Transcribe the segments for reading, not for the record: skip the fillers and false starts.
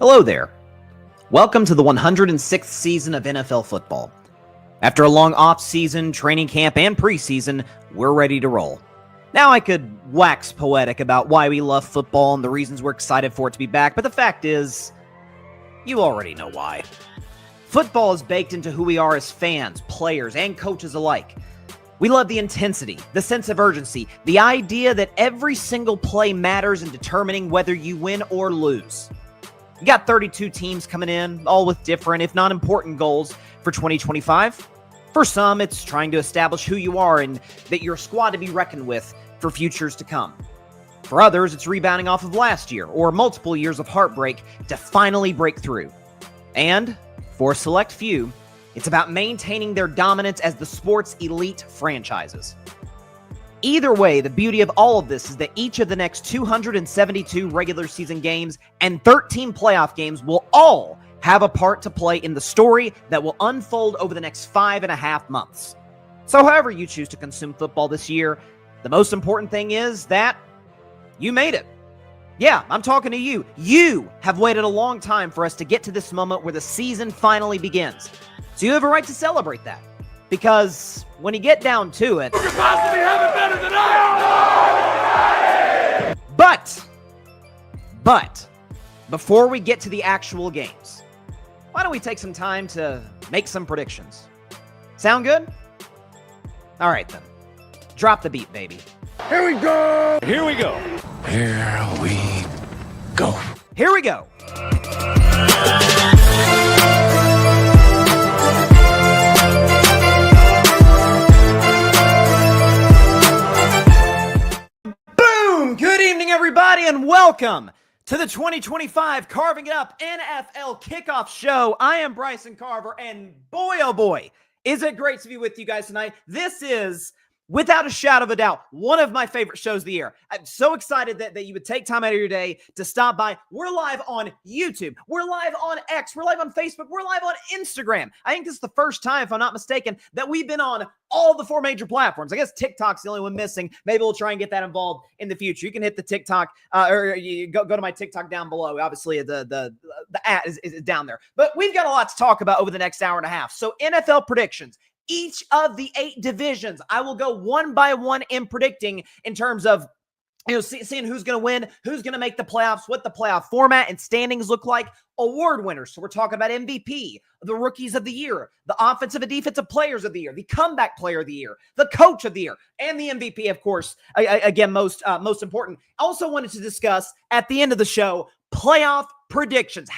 Hello there. Welcome to the 106th season of NFL football. After a long off-season, training camp, and preseason, we're ready to roll. Now I could wax poetic about why we love football and the reasons we're excited for it to be back, but the fact is, you already know why. Football is baked into who we are as fans, players, and coaches alike. We love the intensity, the sense of urgency, the idea that every single play matters in determining whether you win or lose. You got 32 teams coming in, all with different, if not important, goals for 2025. For some, it's trying to establish who you are and that you're a squad to be reckoned with for futures to come. For others, it's rebounding off of last year or multiple years of heartbreak to finally break through. And for a select few, it's about maintaining their dominance as the sport's elite franchises. Either way, the beauty of all of this is that each of the next 272 regular season games and 13 playoff games will all have a part to play in the story that will unfold over the next 5.5 months. So however you choose to consume football this year, the most important thing is that you made it. Yeah, I'm talking to you. You have waited a long time for us to get to this moment where the season finally begins. So you have a right to celebrate that. Because when you get down to it, you could possibly have it better than I. But, before we get to the actual games, why don't we take some time to make some predictions? Sound good? All right then. Drop the beat, baby. Here we go. Here we go. Here we go. Here we go. Good evening, everybody, and welcome to the 2025 Carving It Up NFL Kickoff Show. I am Bryson Carver, and boy, oh boy, is it great to be with you guys tonight. This is, without a shadow of a doubt, one of my favorite shows of the year. I'm so excited that you would take time out of your day to stop by. We're live on YouTube. We're live on X. We're live on Facebook. We're live on Instagram. I think this is the first time, if I'm not mistaken, that we've been on all the 4 major platforms. I guess TikTok's the only one missing. Maybe we'll try and get that involved in the future. You can hit the TikTok, or you go to my TikTok down below. Obviously, the ad is down there. But we've got a lot to talk about over the next hour and a half. So NFL predictions. Each of the 8 divisions, I will go one by one in predicting in terms of, seeing who's going to win, who's going to make the playoffs, what the playoff format and standings look like, award winners. So we're talking about MVP, the rookies of the year, the offensive and defensive players of the year, the comeback player of the year, the coach of the year, and the MVP, of course, again, most important. Also wanted to discuss at the end of the show, playoff predictions.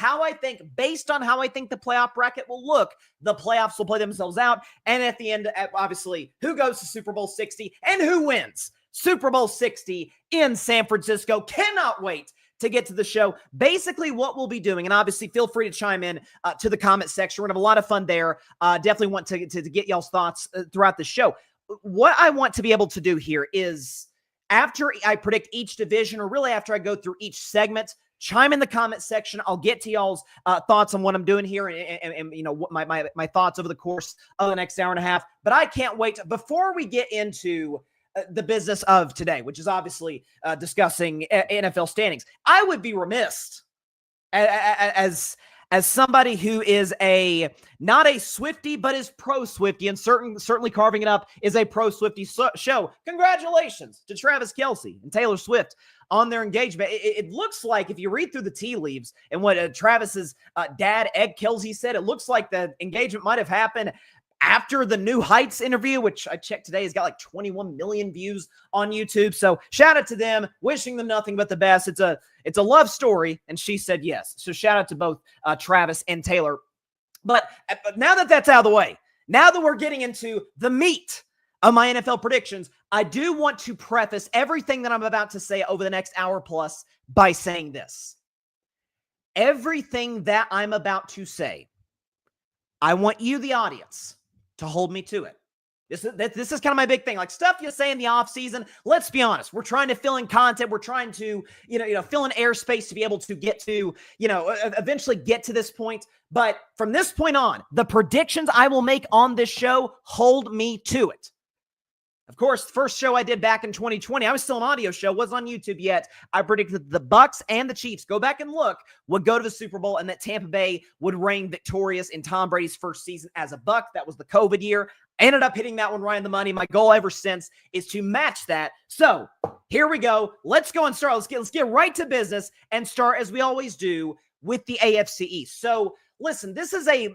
Based on how I think the playoff bracket will look, the playoffs will play themselves out. And at the end, obviously, who goes to Super Bowl 60 and who wins Super Bowl 60 in San Francisco. Cannot wait to get to the show. Basically what we'll be doing, and obviously feel free to chime in to the comment section. We're going to have a lot of fun there. Definitely want to get y'all's thoughts throughout the show. What I want to be able to do here is, after I predict each division, or really after I go through each segment, chime in the comment section. I'll get to y'all's thoughts on what I'm doing here and what my thoughts over the course of the next hour and a half. But I can't wait. Before we get into the business of today, which is obviously discussing NFL standings, I would be remiss as somebody who is not a Swiftie, but is pro Swiftie, and certainly Carving It Up is a pro Swiftie show. Congratulations to Travis Kelce and Taylor Swift on their engagement. It looks like, if you read through the tea leaves and what Travis's dad, Ed Kelce, said, it looks like the engagement might have happened after the New Heights interview, which I checked today has got like 21 million views on YouTube. So shout out to them, wishing them nothing but the best. It's a love story, and she said yes. So shout out to both Travis and Taylor. But now that that's out of the way, now that we're getting into the meat of my NFL predictions, I do want to preface everything that I'm about to say over the next hour plus by saying this. Everything that I'm about to say, I want you, the audience, to hold me to it. This is kind of my big thing. Like, stuff you say in the off season, let's be honest, we're trying to fill in content. We're trying to, fill in airspace to be able to get to, eventually get to this point. But from this point on, the predictions I will make on this show, hold me to it. Of course, the first show I did back in 2020, I was still an audio show, wasn't on YouTube yet. I predicted the Bucks and the Chiefs, go back and look, would go to the Super Bowl and that Tampa Bay would reign victorious in Tom Brady's first season as a Buck. That was the COVID year. I ended up hitting that one right on the money. My goal ever since is to match that. So here we go. Let's go and start. Let's get right to business and start, as we always do, with the AFC East. So listen, this is a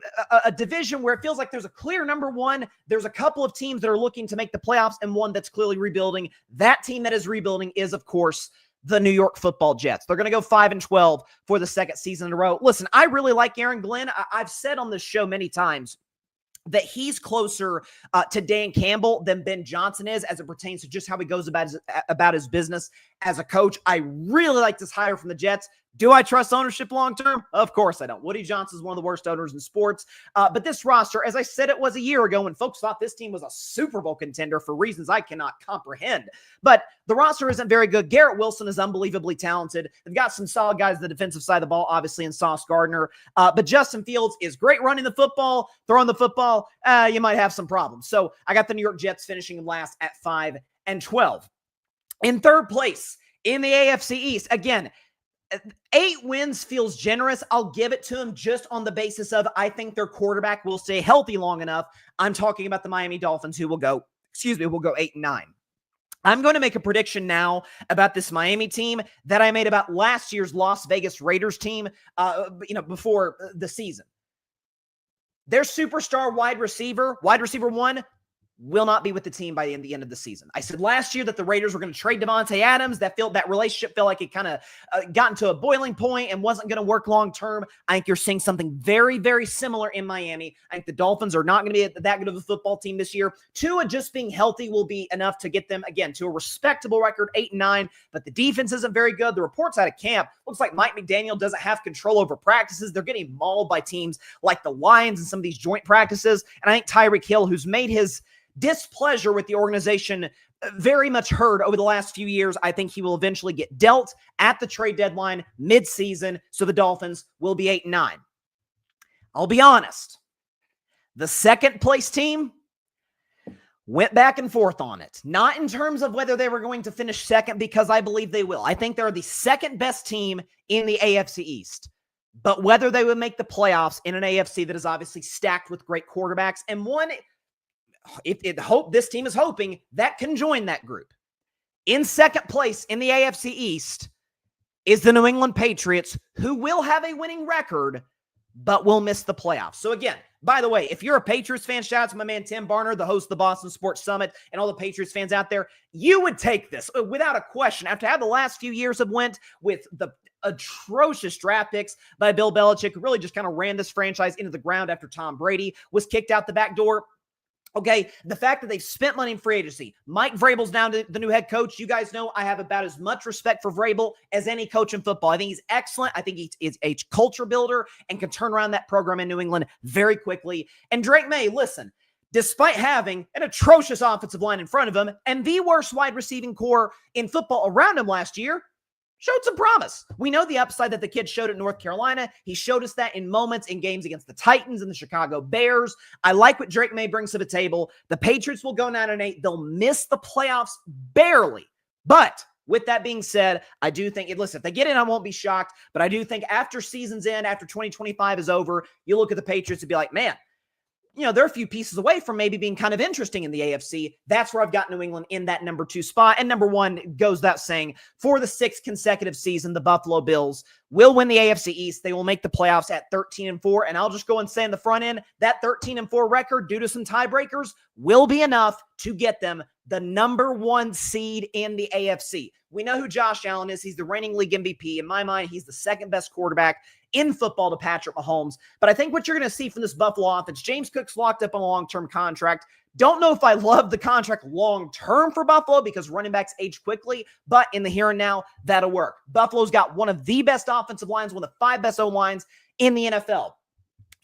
division where it feels like there's a clear number one. There's a couple of teams that are looking to make the playoffs and one that's clearly rebuilding. That team that is rebuilding is, of course, the New York Football Jets. They're going to go 5-12 for the second season in a row. Listen, I really like Aaron Glenn. I've said on this show many times that he's closer to Dan Campbell than Ben Johnson is as it pertains to just how he goes about his business as a coach. I really like this hire from the Jets. Do I trust ownership long-term? Of course I don't. Woody Johnson is one of the worst owners in sports. But this roster, as I said, it was a year ago when folks thought this team was a Super Bowl contender for reasons I cannot comprehend. But the roster isn't very good. Garrett Wilson is unbelievably talented. They've got some solid guys on the defensive side of the ball, obviously, in Sauce Gardner. But Justin Fields is great running the football, throwing the football. You might have some problems. So I got the New York Jets finishing last at 5-12. In third place in the AFC East, again, 8 wins feels generous. I'll give it to them just on the basis of I think their quarterback will stay healthy long enough. I'm talking about the Miami Dolphins who will go 8-9. I'm going to make a prediction now about this Miami team that I made about last year's Las Vegas Raiders team, before the season. Their superstar wide receiver one, will not be with the team by the end of the season. I said last year that the Raiders were going to trade Devontae Adams. That relationship felt like it kind of got into a boiling point and wasn't going to work long term. I think you're seeing something very, very similar in Miami. I think the Dolphins are not going to be that good of a football team this year. Tua just being healthy will be enough to get them, again, to a respectable record, 8-9, but the defense isn't very good. The reports out of camp, looks like Mike McDaniel doesn't have control over practices. They're getting mauled by teams like the Lions in some of these joint practices, and I think Tyreek Hill, who's made his displeasure with the organization very much heard over the last few years, I think he will eventually get dealt at the trade deadline mid-season, so the Dolphins will be 8-9. I'll be honest. The second place team went back and forth on it. Not in terms of whether they were going to finish second, because I believe they will. I think they're the second best team in the AFC East. But whether they would make the playoffs in an AFC that is obviously stacked with great quarterbacks, and one this team is hoping that can join that group. In second place in the AFC East is the New England Patriots, who will have a winning record, but will miss the playoffs. So again, by the way, if you're a Patriots fan, shout out to my man Tim Barner, the host of the Boston Sports Summit, and all the Patriots fans out there. You would take this without a question. After how the last few years have went with the atrocious draft picks by Bill Belichick, who really just kind of ran this franchise into the ground after Tom Brady was kicked out the back door. Okay, the fact that they've spent money in free agency. Mike Vrabel's now the new head coach. You guys know I have about as much respect for Vrabel as any coach in football. I think he's excellent. I think he is a culture builder and can turn around that program in New England very quickly. And Drake May, listen, despite having an atrocious offensive line in front of him and the worst wide receiving core in football around him last year, showed some promise. We know the upside that the kid showed at North Carolina. He showed us that in moments in games against the Titans and the Chicago Bears. I like what Drake May brings to the table. The Patriots will go 9-8. They'll miss the playoffs barely. But with that being said, I do think, listen, if they get in, I won't be shocked. But I do think after season's end, after 2025 is over, you look at the Patriots and be like, man, they're a few pieces away from maybe being kind of interesting in the AFC. That's where I've got New England in that number 2 spot. And number 1 goes without saying, for the 6th consecutive season, the Buffalo Bills will win the AFC East. They will make the playoffs at 13-4. And I'll just go and say in the front end, that 13-4 record, due to some tiebreakers, will be enough to get them the number 1 seed in the AFC. We know who Josh Allen is. He's the reigning league MVP. In my mind, he's the second best quarterback in football to Patrick Mahomes. But I think what you're going to see from this Buffalo offense, James Cook's locked up on a long-term contract. Don't know if I love the contract long-term for Buffalo because running backs age quickly, but in the here and now, that'll work. Buffalo's got one of the best offensive lines, one of the 5 best O-lines in the NFL.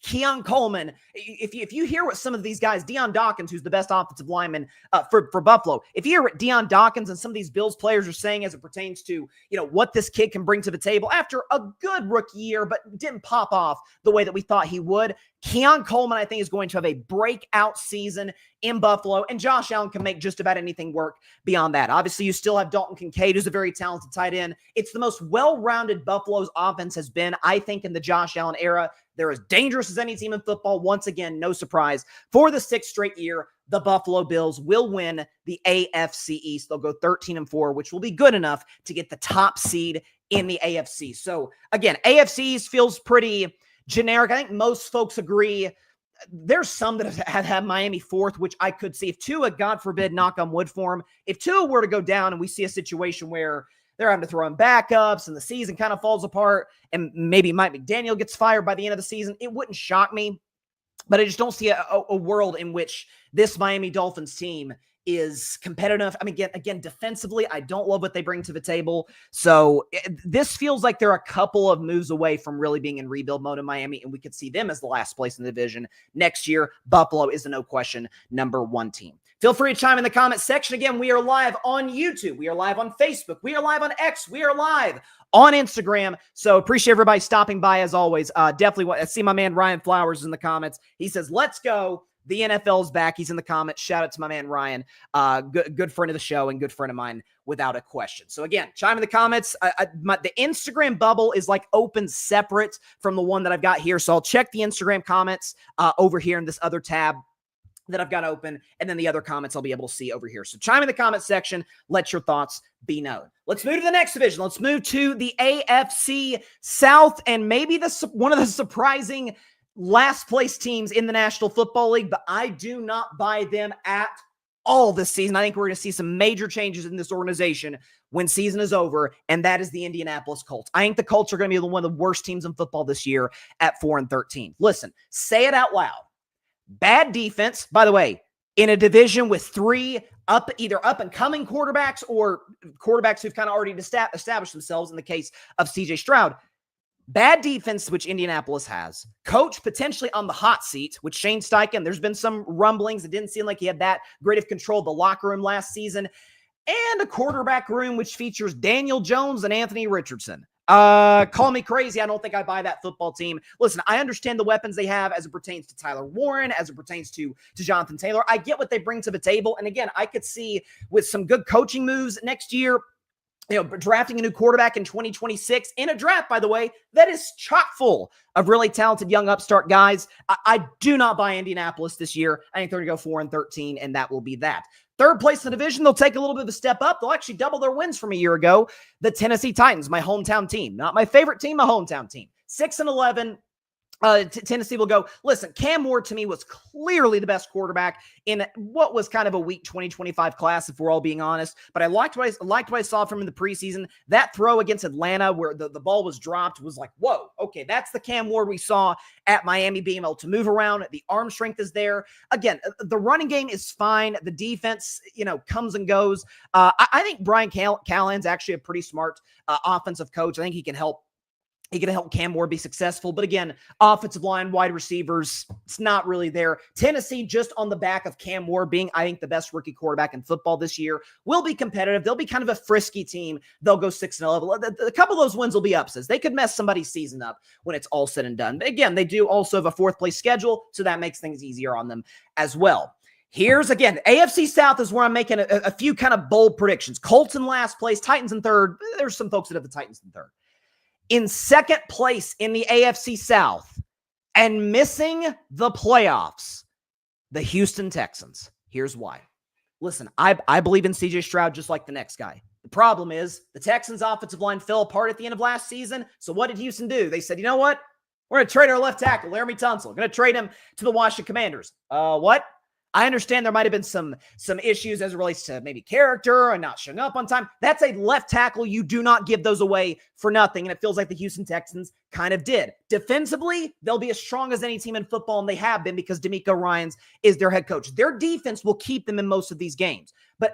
Keon Coleman, if you hear what some of these guys, Deion Dawkins, who's the best offensive lineman for Buffalo, if you hear what Deion Dawkins and some of these Bills players are saying as it pertains to, what this kid can bring to the table after a good rookie year, but didn't pop off the way that we thought he would, Keon Coleman, I think, is going to have a breakout season in Buffalo, and Josh Allen can make just about anything work beyond that. Obviously, you still have Dalton Kincaid, who's a very talented tight end. It's the most well-rounded Buffalo's offense has been, I think, in the Josh Allen era. They're as dangerous as any team in football. Once again, no surprise. For the 6th straight year, the Buffalo Bills will win the AFC East. They'll go 13-4, which will be good enough to get the top seed in the AFC. So, again, AFC East feels pretty generic. I think most folks agree. There's some that have had Miami 4th, which I could see. If Tua, God forbid, knock on wood for him, if Tua were to go down and we see a situation where they're having to throw in backups and the season kind of falls apart and maybe Mike McDaniel gets fired by the end of the season, it wouldn't shock me. But I just don't see a world in which this Miami Dolphins team is competitive. I mean, again, defensively, I don't love what they bring to the table. So this feels like they're a couple of moves away from really being in rebuild mode in Miami, and we could see them as the last place in the division next year. Buffalo is a no question number 1 team. Feel free to chime in the comment section. Again, we are live on YouTube. We are live on Facebook. We are live on X. We are live on Instagram. So appreciate everybody stopping by as always. Definitely, I see my man Ryan Flowers in the comments. He says, let's go. The NFL's back. He's in the comments. Shout out to my man Ryan. Good friend of the show and good friend of mine without a question. So again, chime in the comments. The Instagram bubble is like open separate from the one that I've got here. So I'll check the Instagram comments over here in this other tab that I've got open, and then the other comments I'll be able to see over here. So chime in the comment section. Let your thoughts be known. Let's move to the next division. Let's move to the AFC South, and maybe one of the surprising last place teams in the National Football League, but I do not buy them at all this season. I think we're going to see some major changes in this organization when season is over, and that is the Indianapolis Colts. I think the Colts are going to be one of the worst teams in football this year at 4-13. Listen, say it out loud. Bad defense, by the way, in a division with 3 either up-and-coming quarterbacks or quarterbacks who've kind of already established themselves in the case of C.J. Stroud. Bad defense, which Indianapolis has. Coach potentially on the hot seat with Shane Steichen. There's been some rumblings. It didn't seem like he had that great of control of the locker room last season. And a quarterback room which features Daniel Jones and Anthony Richardson. Call me crazy. I don't think I buy that football team. Listen, I understand the weapons they have as it pertains to Tyler Warren, as it pertains to Jonathan Taylor. I get what they bring to the table. And again, I could see with some good coaching moves next year, drafting a new quarterback in 2026 in a draft, by the way, that is chock full of really talented young upstart guys. I do not buy Indianapolis this year. I think they're going to go 4-13, and that will be that. 3rd place in the division, they'll take a little bit of a step up. They'll actually double their wins from a year ago. The Tennessee Titans, my hometown team. Not my favorite team, my hometown team. 6-11. Tennessee will go. Listen, Cam Ward to me was clearly the best quarterback in what was kind of a weak 2025 class, if we're all being honest. But I liked what I saw from him in the preseason. That throw against Atlanta where the ball was dropped was like, whoa, okay, that's the Cam Ward we saw at Miami, being able to move around. The arm strength is there. Again, the running game is fine. The defense, comes and goes. I think Brian Callahan's actually a pretty smart offensive coach. I think he can help Cam Ward be successful. But again, offensive line, wide receivers, it's not really there. Tennessee, just on the back of Cam Ward being, I think, the best rookie quarterback in football this year, will be competitive. They'll be kind of a frisky team. They'll go 6-11. A couple of those wins will be upsets. They could mess somebody's season up when it's all said and done. But again, they do also have a 4th place schedule, so that makes things easier on them as well. Here's, again, AFC South is where I'm making a few kind of bold predictions. Colts in last place, Titans in 3rd. There's some folks that have the Titans in 3rd. In 2nd place in the AFC South and missing the playoffs, the Houston Texans. Here's why. Listen, I believe in C.J. Stroud just like the next guy. The problem is the Texans' offensive line fell apart at the end of last season. So what did Houston do? They said, you know what? We're going to trade our left tackle, Laramie Tunsil. We're going to trade him to the Washington Commanders. What? I understand there might have been some issues as it relates to maybe character and not showing up on time. That's a left tackle. You do not give those away for nothing, and it feels like the Houston Texans kind of did. Defensively, they'll be as strong as any team in football, and they have been because D'Amico Ryans is their head coach. Their defense will keep them in most of these games. But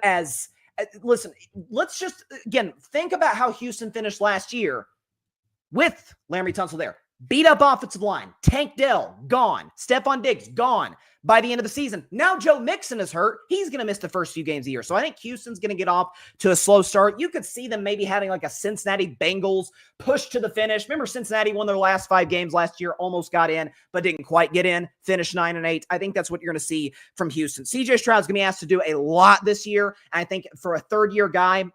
listen, let's just, again, think about how Houston finished last year with Laramie Tunsil there. Beat up offensive line. Tank Dell, gone. Stephon Diggs, gone. by the end of the season. Now Joe Mixon is hurt. He's going to miss the first few games of the year. So I think Houston's going to get off to a slow start. You could see them maybe having like a Cincinnati Bengals push to the finish. Remember, Cincinnati won their last 5 games last year, almost got in, but didn't quite get in, finished 9-8. I think that's what you're going to see from Houston. CJ Stroud's going to be asked to do a lot this year. And I think for a third-year guy,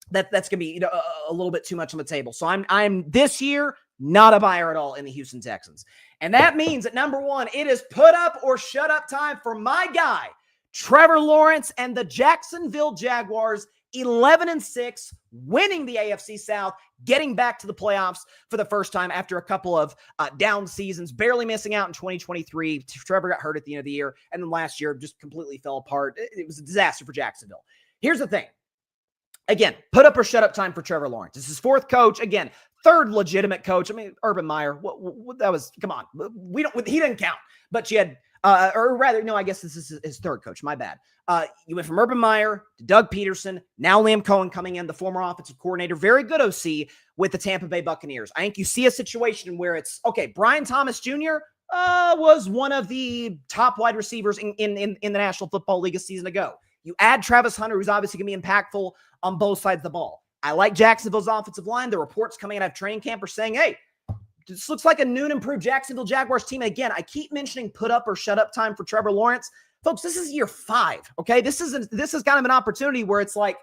that's going to be a little bit too much on the table. So I'm this year not a buyer at all in the Houston Texans. And that means at number 1, it is put up or shut up time for my guy, Trevor Lawrence and the Jacksonville Jaguars, 11-6, winning the AFC South, getting back to the playoffs for the first time after a couple of down seasons, barely missing out in 2023. Trevor got hurt at the end of the year, and then last year just completely fell apart. It was a disaster for Jacksonville. Here's the thing. Again, put up or shut up time for Trevor Lawrence. This is 4th coach. Again, 3rd legitimate coach. I mean, Urban Meyer, that was, come on. He didn't count. But you had, or rather, no, I guess this is his 3rd coach. My bad. You went from Urban Meyer to Doug Peterson, now Liam Cohen coming in, the former offensive coordinator, very good OC with the Tampa Bay Buccaneers. I think you see a situation where it's, okay, Brian Thomas Jr. Was one of the top wide receivers in the National Football League a season ago. You add Travis Hunter, who's obviously going to be impactful on both sides of the ball. I like Jacksonville's offensive line. The reports coming out of training camp are saying, hey, this looks like a new and improved Jacksonville Jaguars team. And again, I keep mentioning put up or shut up time for Trevor Lawrence. Folks, this is year 5, okay? This is kind of an opportunity where it's like,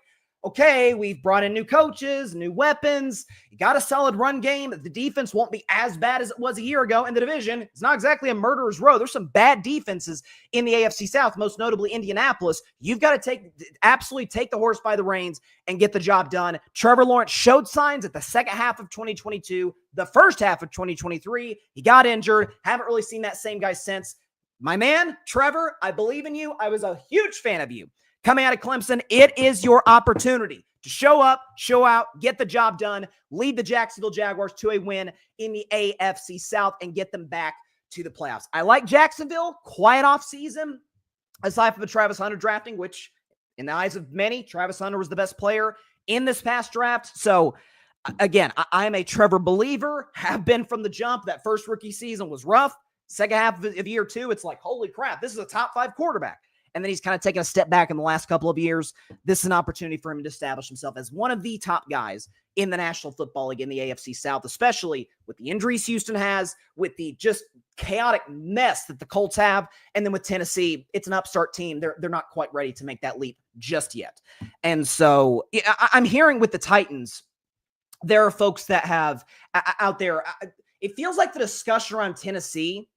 okay, we've brought in new coaches, new weapons. You got a solid run game. The defense won't be as bad as it was a year ago in the division. It's not exactly a murderer's row. There's some bad defenses in the AFC South, most notably Indianapolis. You've got to absolutely take the horse by the reins and get the job done. Trevor Lawrence showed signs at the second half of 2022, the first half of 2023. He got injured. Haven't really seen that same guy since. My man, Trevor, I believe in you. I was a huge fan of you. Coming out of Clemson, it is your opportunity to show up, show out, get the job done, lead the Jacksonville Jaguars to a win in the AFC South and get them back to the playoffs. I like Jacksonville, quiet off season, aside from the Travis Hunter drafting, which in the eyes of many, Travis Hunter was the best player in this past draft. So again, I'm a Trevor believer, have been from the jump. That first rookie season was rough. Second half of year 2, it's like, holy crap, this is a top 5 quarterback. And then he's kind of taken a step back in the last couple of years. This is an opportunity for him to establish himself as one of the top guys in the National Football League in the AFC South, especially with the injuries Houston has, with the just chaotic mess that the Colts have. And then with Tennessee, it's an upstart team. They're not quite ready to make that leap just yet. And so I'm hearing with the Titans, there are folks that have out there. It feels like the discussion around Tennessee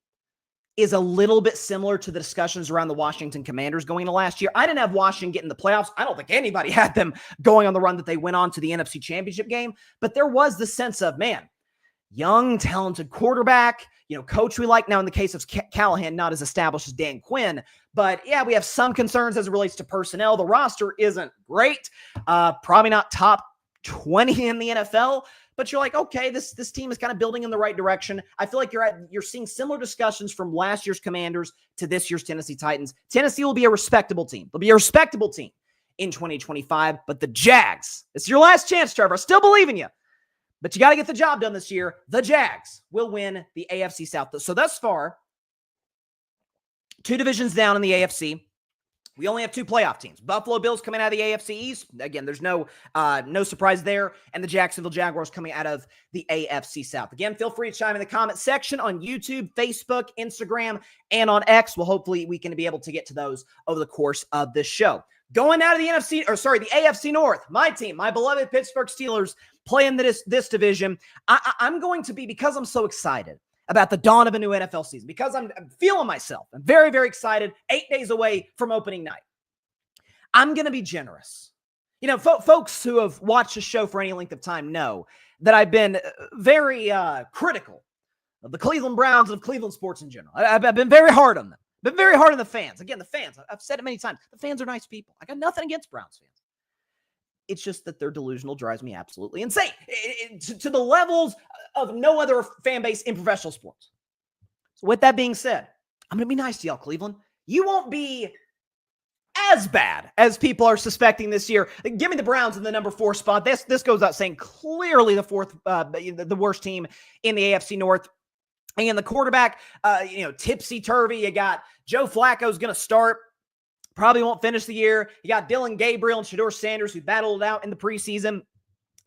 is a little bit similar to the discussions around the Washington Commanders going into last year. I didn't have Washington get in the playoffs. I don't think anybody had them going on the run that they went on to the NFC Championship game. But there was the sense of, man, young, talented quarterback, coach we like. Now, in the case of Callahan, not as established as Dan Quinn. But, yeah, we have some concerns as it relates to personnel. The roster isn't great. Probably not top 20 in the NFL. But you're like, okay, this team is kind of building in the right direction. I feel like you're seeing similar discussions from last year's Commanders to this year's Tennessee Titans. Tennessee will be a respectable team. They'll be a respectable team in 2025. But the Jags, it's your last chance, Trevor. I still believe in you. But you got to get the job done this year. The Jags will win the AFC South. So thus far, 2 divisions down in the AFC. We only have 2 playoff teams. Buffalo Bills coming out of the AFC East. Again, there's no surprise there. And the Jacksonville Jaguars coming out of the AFC South. Again, feel free to chime in the comment section on YouTube, Facebook, Instagram, and on X. Well, hopefully we can be able to get to those over the course of this show. Going out of the the AFC North, my team, my beloved Pittsburgh Steelers, playing this division. I'm going to be, because I'm so excited about the dawn of a new NFL season, because I'm feeling myself. I'm very, very excited. 8 days away from opening night. I'm going to be generous. Folks who have watched the show for any length of time know that I've been very critical of the Cleveland Browns and of Cleveland sports in general. I've been very hard on them. Been very hard on the fans. Again, the fans, I've said it many times. The fans are nice people. I got nothing against Browns fans. It's just that their delusional drives me absolutely insane to the levels of no other fan base in professional sports. So with that being said, I'm going to be nice to y'all, Cleveland. You won't be as bad as people are suspecting this year. Give me the Browns in the number 4 spot. This goes out saying clearly the worst team in the AFC North. And the quarterback, tipsy-turvy. You got Joe Flacco's going to start. Probably won't finish the year. You got Dylan Gabriel and Shedeur Sanders, who battled it out in the preseason.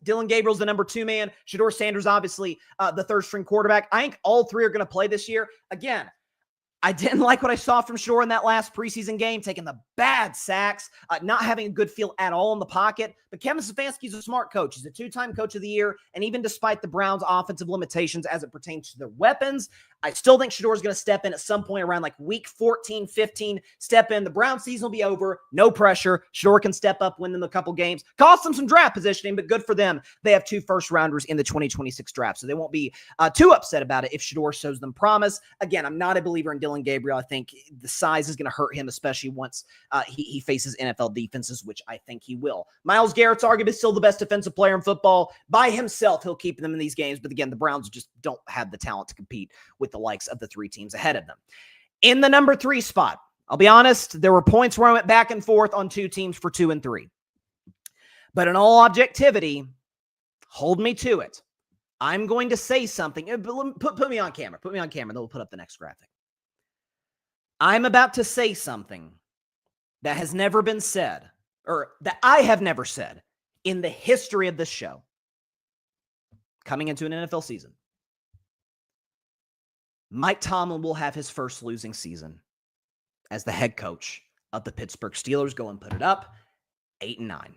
Dylan Gabriel's the number 2 man. Shedeur Sanders, obviously, the third-string quarterback. I think all three are going to play this year. Again, I didn't like what I saw from Shedeur in that last preseason game, taking the bad sacks, not having a good feel at all in the pocket. But Kevin Stefanski's a smart coach. He's a 2-time coach of the year. And even despite the Browns' offensive limitations as it pertains to their weapons, I still think Shedeur is going to step in at some point around like week 14, 15, step in. The Browns season will be over. No pressure. Shedeur can step up, win them a couple games. Cost them some draft positioning, but good for them. They have 2 first-rounders in the 2026 draft, so they won't be too upset about it if Shedeur shows them promise. Again, I'm not a believer in Dylan Gabriel. I think the size is going to hurt him, especially once he faces NFL defenses, which I think he will. Myles Garrett's arguably still the best defensive player in football. By himself, he'll keep them in these games, but again, the Browns just don't have the talent to compete with the likes of the 3 teams ahead of them. In the number 3 spot, I'll be honest, there were points where I went back and forth on 2 teams for 2 and 3. But in all objectivity, hold me to it. I'm going to say something. Put me on camera. Put me on camera. Then we'll put up the next graphic. I'm about to say something that has never been said, or that I have never said in the history of this show coming into an NFL season. Mike Tomlin will have his first losing season as the head coach of the Pittsburgh Steelers. Go and put it up. 8-9.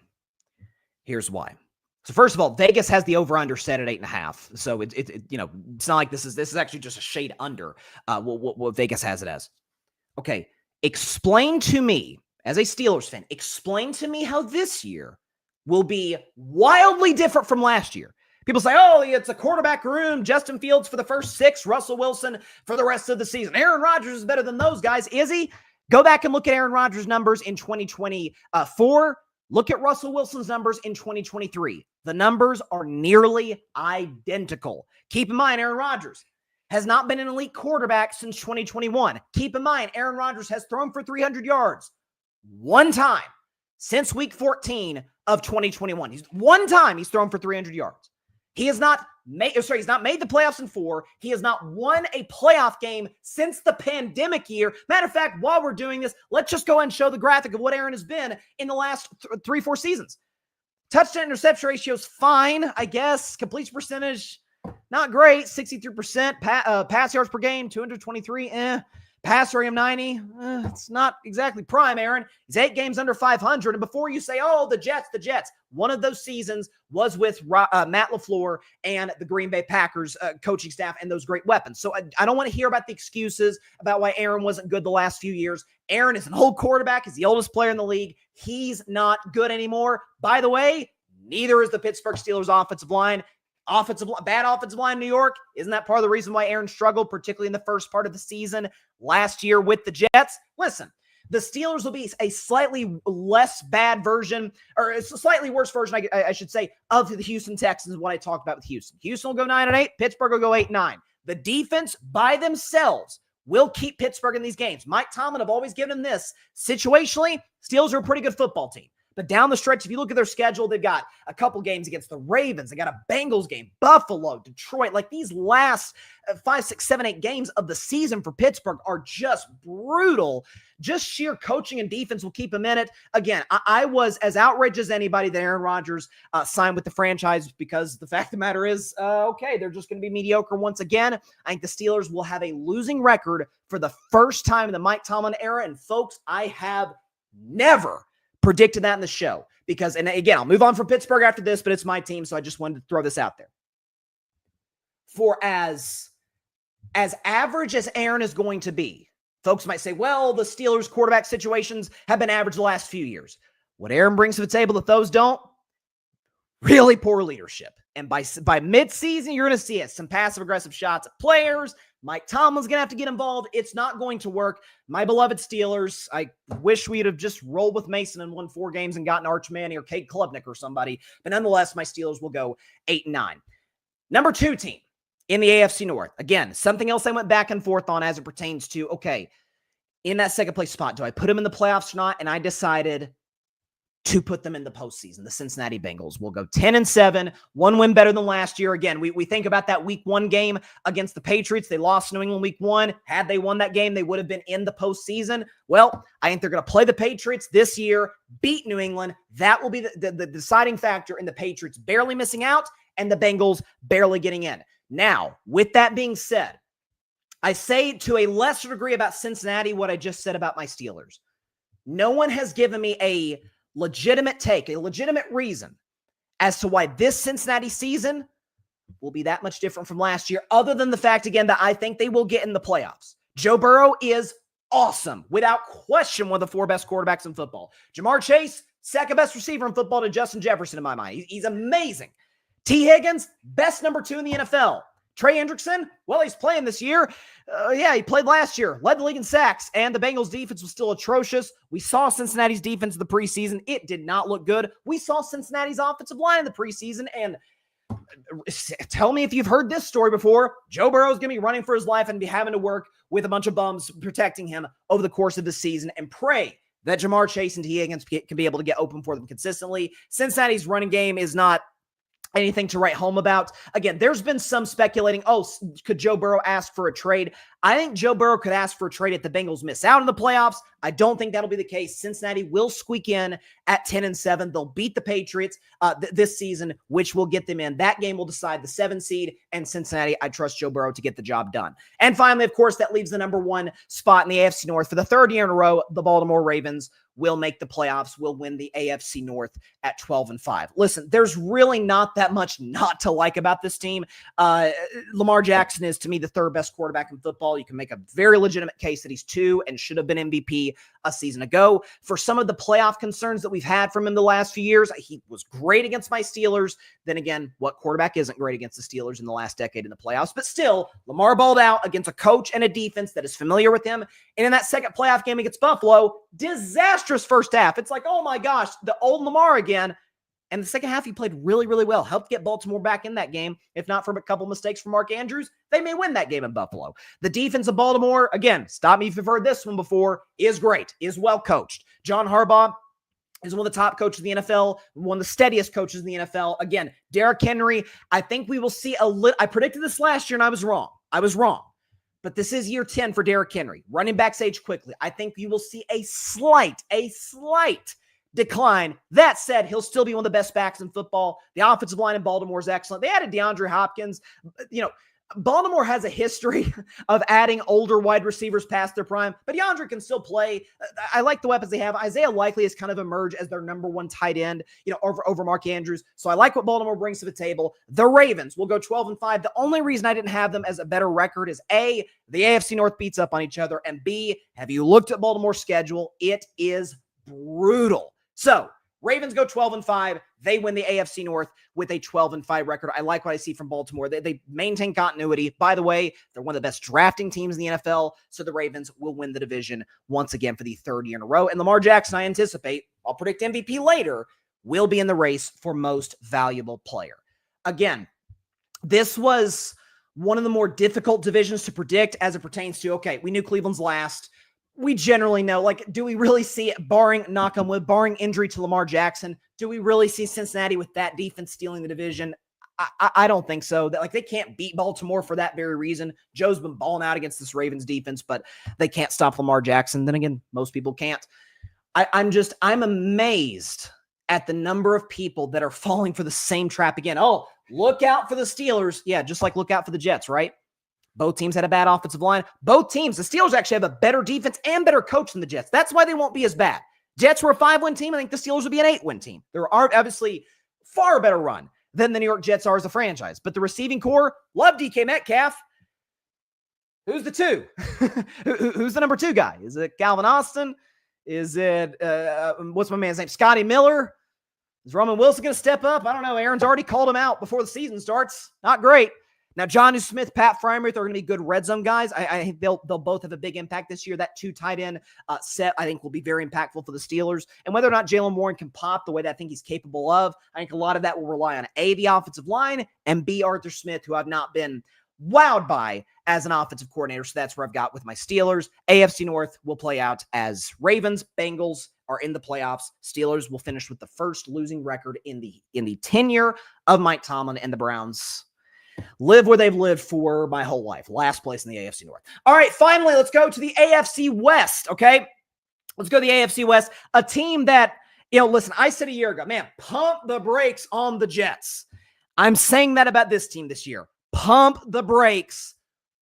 Here's why. So first of all, Vegas has the over/under set at 8.5. So it's not like this is actually just a shade under what Vegas has it as. Okay, explain to me, as a Steelers fan, explain to me how this year will be wildly different from last year. People say, oh, it's a quarterback room. Justin Fields for the first 6, Russell Wilson for the rest of the season. Aaron Rodgers is better than those guys. Is he? Go back and look at Aaron Rodgers' numbers in 2024. Look at Russell Wilson's numbers in 2023. The numbers are nearly identical. Keep in mind, Aaron Rodgers has not been an elite quarterback since 2021. Keep in mind, Aaron Rodgers has thrown for 300 yards one time since week 14 of 2021. One time he's thrown for 300 yards. He has not made the playoffs in 4. He has not won a playoff game since the pandemic year. Matter of fact, while we're doing this, let's just go ahead and show the graphic of what Aaron has been in the last 3-4 seasons. Touchdown interception ratio is fine, I guess. Completion percentage, not great. 63%. Pass yards per game, 223. Pass rating of 90. It's not exactly prime, Aaron. He's 8 games under 500. And before you say, oh, the Jets, one of those seasons was with Matt LaFleur and the Green Bay Packers coaching staff and those great weapons. So I don't want to hear about the excuses about why Aaron wasn't good the last few years. Aaron is an old quarterback. He's the oldest player in the league. He's not good anymore. By the way, neither is the Pittsburgh Steelers offensive line. Bad offensive line in New York. Isn't that part of the reason why Aaron struggled, particularly in the first part of the season last year with the Jets? Listen, the Steelers will be a slightly less bad version, or a slightly worse version, I should say, of the Houston Texans, what I talked about with Houston. Houston will go 9-8. Pittsburgh will go 8-9. The defense by themselves will keep Pittsburgh in these games. Mike Tomlin have always given them this. Situationally, Steelers are a pretty good football team. But down the stretch, if you look at their schedule, they've got a couple games against the Ravens. They got a Bengals game, Buffalo, Detroit. Like these last 5, 6, 7, 8 games of the season for Pittsburgh are just brutal. Just sheer coaching and defense will keep them in it. Again, I was as outraged as anybody that Aaron Rodgers signed with the franchise, because the fact of the matter is, okay, they're just going to be mediocre once again. I think the Steelers will have a losing record for the first time in the Mike Tomlin era. And folks, I have never predicted that in the show, because, and again, I'll move on from Pittsburgh after this, but it's my team, so I just wanted to throw this out there. For as average as Aaron is going to be, folks might say, well, the Steelers quarterback situations have been average the last few years. What Aaron brings to the table that those don't, really poor leadership. And by midseason, you're going to see it. Some passive-aggressive shots at players. Mike Tomlin's going to have to get involved. It's not going to work. My beloved Steelers, I wish we'd have just rolled with Mason and won 4 games and gotten Arch Manning or Cade Klubnik or somebody. But nonetheless, my Steelers will go 8-9. Number 2 team in the AFC North. Again, something else I went back and forth on as it pertains to, okay, in that second place spot, do I put them in the playoffs or not? And I decided to put them in the postseason. The Cincinnati Bengals will go 10-7, one win better than last year. Again, we think about that week 1 game against the Patriots. They lost New England week 1. Had they won that game, they would have been in the postseason. Well, I think they're going to play the Patriots this year, beat New England. That will be the deciding factor in the Patriots barely missing out and the Bengals barely getting in. Now, with that being said, I say to a lesser degree about Cincinnati what I just said about my Steelers. No one has given me a legitimate take, a legitimate reason as to why this Cincinnati season will be that much different from last year, other than the fact, again, that I think they will get in the playoffs. Joe Burrow is awesome. Without question, one of the 4 best quarterbacks in football. Jamar Chase, second best receiver in football to Justin Jefferson in my mind. He's amazing. T. Higgins, best number 2 in the NFL. Trey Hendrickson, well, he's playing this year. He played last year, led the league in sacks, and the Bengals' defense was still atrocious. We saw Cincinnati's defense in the preseason. It did not look good. We saw Cincinnati's offensive line in the preseason, and tell me if you've heard this story before. Joe Burrow is going to be running for his life and be having to work with a bunch of bums protecting him over the course of the season, and pray that Jamar Chase and T. Higgins can be able to get open for them consistently. Cincinnati's running game is not anything to write home about. Again, there's been some speculating, could Joe Burrow ask for a trade? I think Joe Burrow could ask for a trade if the Bengals miss out in the playoffs. I don't think that'll be the case. Cincinnati will squeak in at 10-7. They'll beat the Patriots this season, which will get them in. That game will decide the 7 seed, and Cincinnati, I trust Joe Burrow to get the job done. And finally, of course, that leaves the number 1 spot in the AFC North. For the 3rd year in a row, the Baltimore Ravens will make the playoffs, will win the AFC North at 12-5. Listen, there's really not that much not to like about this team. Lamar Jackson is, to me, the 3rd best quarterback in football. You can make a very legitimate case that he's 2 and should have been MVP a season ago. For some of the playoff concerns that we've had from him the last few years, he was great against my Steelers. Then again, what quarterback isn't great against the Steelers in the last decade in the playoffs? But still, Lamar balled out against a coach and a defense that is familiar with him. And in that second playoff game against Buffalo, disastrous first half. It's like, oh my gosh, the old Lamar again. And the second half, he played really, really well. Helped get Baltimore back in that game. If not for a couple mistakes from Mark Andrews, they may win that game in Buffalo. The defense of Baltimore, again, stop me if you've heard this one before, is great, is well coached. John Harbaugh is one of the top coaches in the NFL, one of the steadiest coaches in the NFL. Again, Derrick Henry, I think we will see a little. I predicted this last year, and I was wrong. But this is year 10 for Derrick Henry. Running backs age quickly. I think you will see a slight decline. That said, he'll still be one of the best backs in football. The offensive line in Baltimore is excellent. They added DeAndre Hopkins. Baltimore has a history of adding older wide receivers past their prime, but DeAndre can still play. I like the weapons they have. Isaiah Likely has kind of emerged as their number 1 tight end, over Mark Andrews. So I like what Baltimore brings to the table. The Ravens will go 12-5. The only reason I didn't have them as a better record is A, the AFC North beats up on each other, and B, have you looked at Baltimore's schedule? It is brutal. So Ravens go 12-5. They win the AFC North with a 12-5 record. I like what I see from Baltimore. They maintain continuity. By the way, they're one of the best drafting teams in the NFL, so the Ravens will win the division once again for the 3rd year in a row. And Lamar Jackson, I anticipate, I'll predict MVP later, will be in the race for most valuable player. Again, this was one of the more difficult divisions to predict as it pertains to, okay, we knew Cleveland's last. We generally know, do we really see it, barring, knock on wood, barring injury to Lamar Jackson, do we really see Cincinnati with that defense stealing the division? I don't think so. They can't beat Baltimore for that very reason. Joe's been balling out against this Ravens defense, but they can't stop Lamar Jackson. Then again, most people can't. I'm amazed at the number of people that are falling for the same trap again. Oh, look out for the Steelers. Yeah, just like look out for the Jets, right? Both teams had a bad offensive line. Both teams, the Steelers actually have a better defense and better coach than the Jets. That's why they won't be as bad. Jets were a 5-win team. I think the Steelers would be an 8-win team. There are obviously far better run than the New York Jets are as a franchise. But the receiving core, love DK Metcalf. Who's the 2? Who's the number 2 guy? Is it Calvin Austin? Is it, what's my man's name? Scotty Miller? Is Roman Wilson going to step up? I don't know. Aaron's already called him out before the season starts. Not great. Now, Jonnu Smith, Pat Freiermuth are going to be good red zone guys. I think they'll both have a big impact this year. That 2 tight end set, I think, will be very impactful for the Steelers. And whether or not Jaylen Warren can pop the way that I think he's capable of, I think a lot of that will rely on A, the offensive line, and B, Arthur Smith, who I've not been wowed by as an offensive coordinator. So that's where I've got with my Steelers. AFC North will play out as Ravens, Bengals are in the playoffs. Steelers will finish with the first losing record in the tenure of Mike Tomlin, and the Browns live where they've lived for my whole life. Last place in the AFC North. All right, finally, let's go to the AFC West, okay? Let's go to the AFC West, a team that, listen, I said a year ago, man, pump the brakes on the Jets. I'm saying that about this team this year. Pump the brakes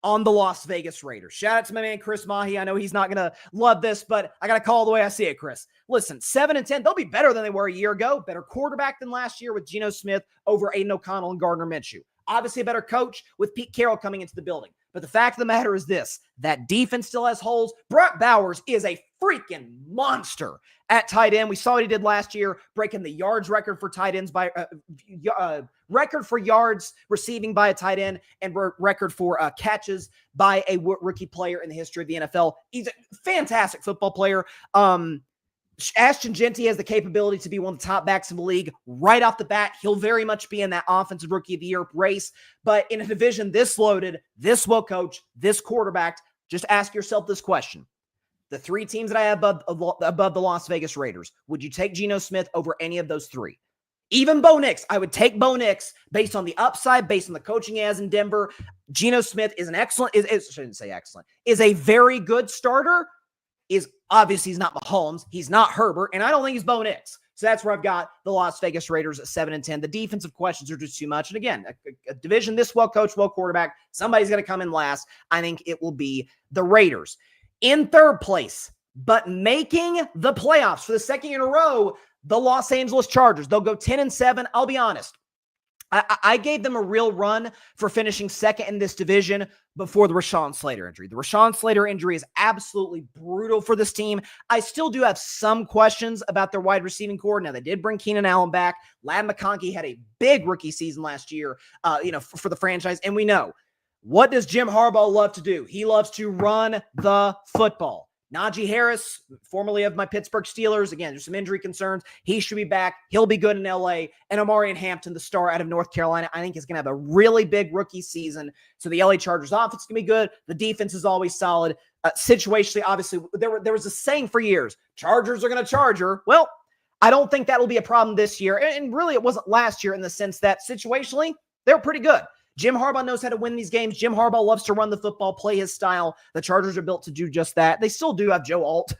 on the Las Vegas Raiders. Shout out to my man, Chris Mahi. I know he's not going to love this, but I got to call it the way I see it, Chris. Listen, 7-10, they'll be better than they were a year ago. Better quarterback than last year with Geno Smith over Aiden O'Connell and Gardner Minshew. Obviously a better coach with Pete Carroll coming into the building. But the fact of the matter is this, that defense still has holes. Brock Bowers is a freaking monster at tight end. We saw what he did last year, breaking the yards record for tight ends by record for yards receiving by a tight end and record for catches by a rookie player in the history of the NFL. He's a fantastic football player. Ashton Genty has the capability to be one of the top backs in the league right off the bat. He'll very much be in that offensive rookie of the year race. But in a division this loaded, this well coached, this quarterbacked, just ask yourself this question. The three teams that I have above the Las Vegas Raiders, would you take Geno Smith over any of those three? Even Bo Nix, I would take Bo Nix based on the upside, based on the coaching he has in Denver. Geno Smith is is a very good starter. Is obviously he's not Mahomes, he's not Herbert, and I don't think he's Bo Nix. So that's where I've got the Las Vegas Raiders at 7-10. The defensive questions are just too much. And again, a division this well coached, well quarterback, somebody's going to come in last. I think it will be the Raiders. In third place, but making the playoffs for the second year in a row, the Los Angeles Chargers. They'll go 10-7. I'll be honest. I gave them a real run for finishing second in this division before the Rashawn Slater injury. The Rashawn Slater injury is absolutely brutal for this team. I still do have some questions about their wide receiving core. Now, they did bring Keenan Allen back. Ladd McConkey had a big rookie season last year, for the franchise. And we know, what does Jim Harbaugh love to do? He loves to run the football. Najee Harris, formerly of my Pittsburgh Steelers, again, there's some injury concerns. He should be back. He'll be good in LA. And Omarion Hampton, the star out of North Carolina, I think is going to have a really big rookie season. So the LA Chargers offense is going to be good. The defense is always solid. Situationally, obviously, there was a saying for years, Chargers are going to charger. Well, I don't think that'll be a problem this year. And really, it wasn't last year in the sense that situationally, they're pretty good. Jim Harbaugh knows how to win these games. Jim Harbaugh loves to run the football, play his style. The Chargers are built to do just that. They still do have Joe Alt.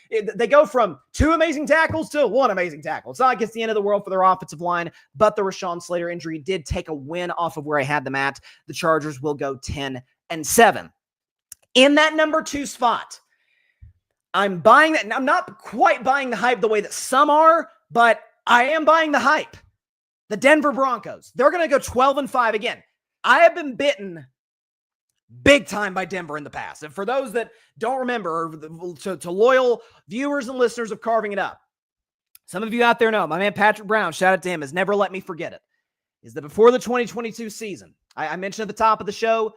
They go from 2 amazing tackles to 1 amazing tackle. It's not like it's the end of the world for their offensive line, but the Rashawn Slater injury did take a win off of where I had them at. The Chargers will go 10-7. In that number 2 spot, I'm buying that. I'm not quite buying the hype the way that some are, but I am buying the hype. The Denver Broncos, they're going to go 12-5 again. I have been bitten big time by Denver in the past. And for those that don't remember, to loyal viewers and listeners of Carving It Up, some of you out there know, my man Patrick Brown, shout out to him, has never let me forget it, is that before the 2022 season, I mentioned at the top of the show,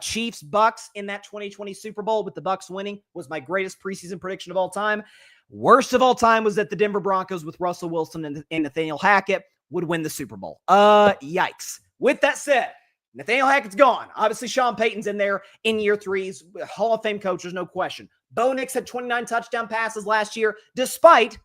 Chiefs, Bucks in that 2020 Super Bowl with the Bucks winning was my greatest preseason prediction of all time. Worst of all time was that the Denver Broncos with Russell Wilson and Nathaniel Hackett would win the Super Bowl. Yikes. With that said, Nathaniel Hackett's gone. Obviously, Sean Payton's in there in year 3. He's a Hall of Fame coach, there's no question. Bo Nix had 29 touchdown passes last year, despite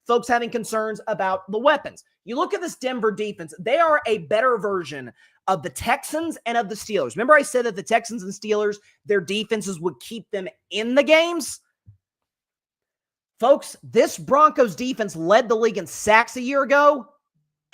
folks having concerns about the weapons. You look at this Denver defense, they are a better version of the Texans and of the Steelers. Remember I said that the Texans and Steelers, their defenses would keep them in the games? Folks, this Broncos defense led the league in sacks a year ago.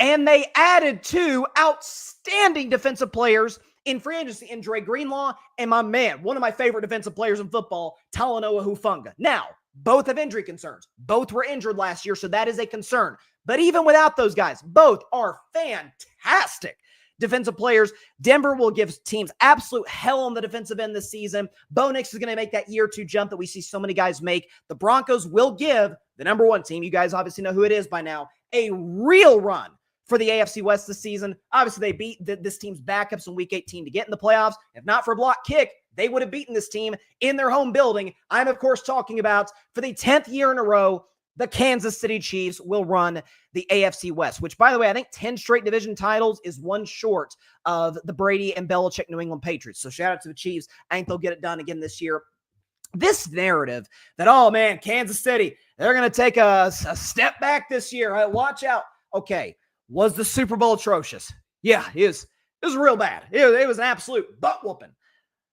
And they added 2 outstanding defensive players in free agency in Dre Greenlaw and my man, one of my favorite defensive players in football, Talanoa Hufanga. Now, both have injury concerns. Both were injured last year, so that is a concern. But even without those guys, both are fantastic defensive players. Denver will give teams absolute hell on the defensive end this season. Bo Nix is going to make that year 2 jump that we see so many guys make. The Broncos will give the number 1 team, you guys obviously know who it is by now, a real run for the AFC West this season. Obviously, they beat this team's backups in Week 18 to get in the playoffs. If not for a block kick, they would have beaten this team in their home building. I'm, of course, talking about, for the 10th year in a row, the Kansas City Chiefs will run the AFC West, which, by the way, I think 10 straight division titles is one short of the Brady and Belichick New England Patriots. So shout out to the Chiefs. I think they'll get it done again this year. This narrative that, oh man, Kansas City, they're going to take a step back this year. Watch out. Okay, was the Super Bowl atrocious? Yeah, it was real bad. It was an absolute butt whooping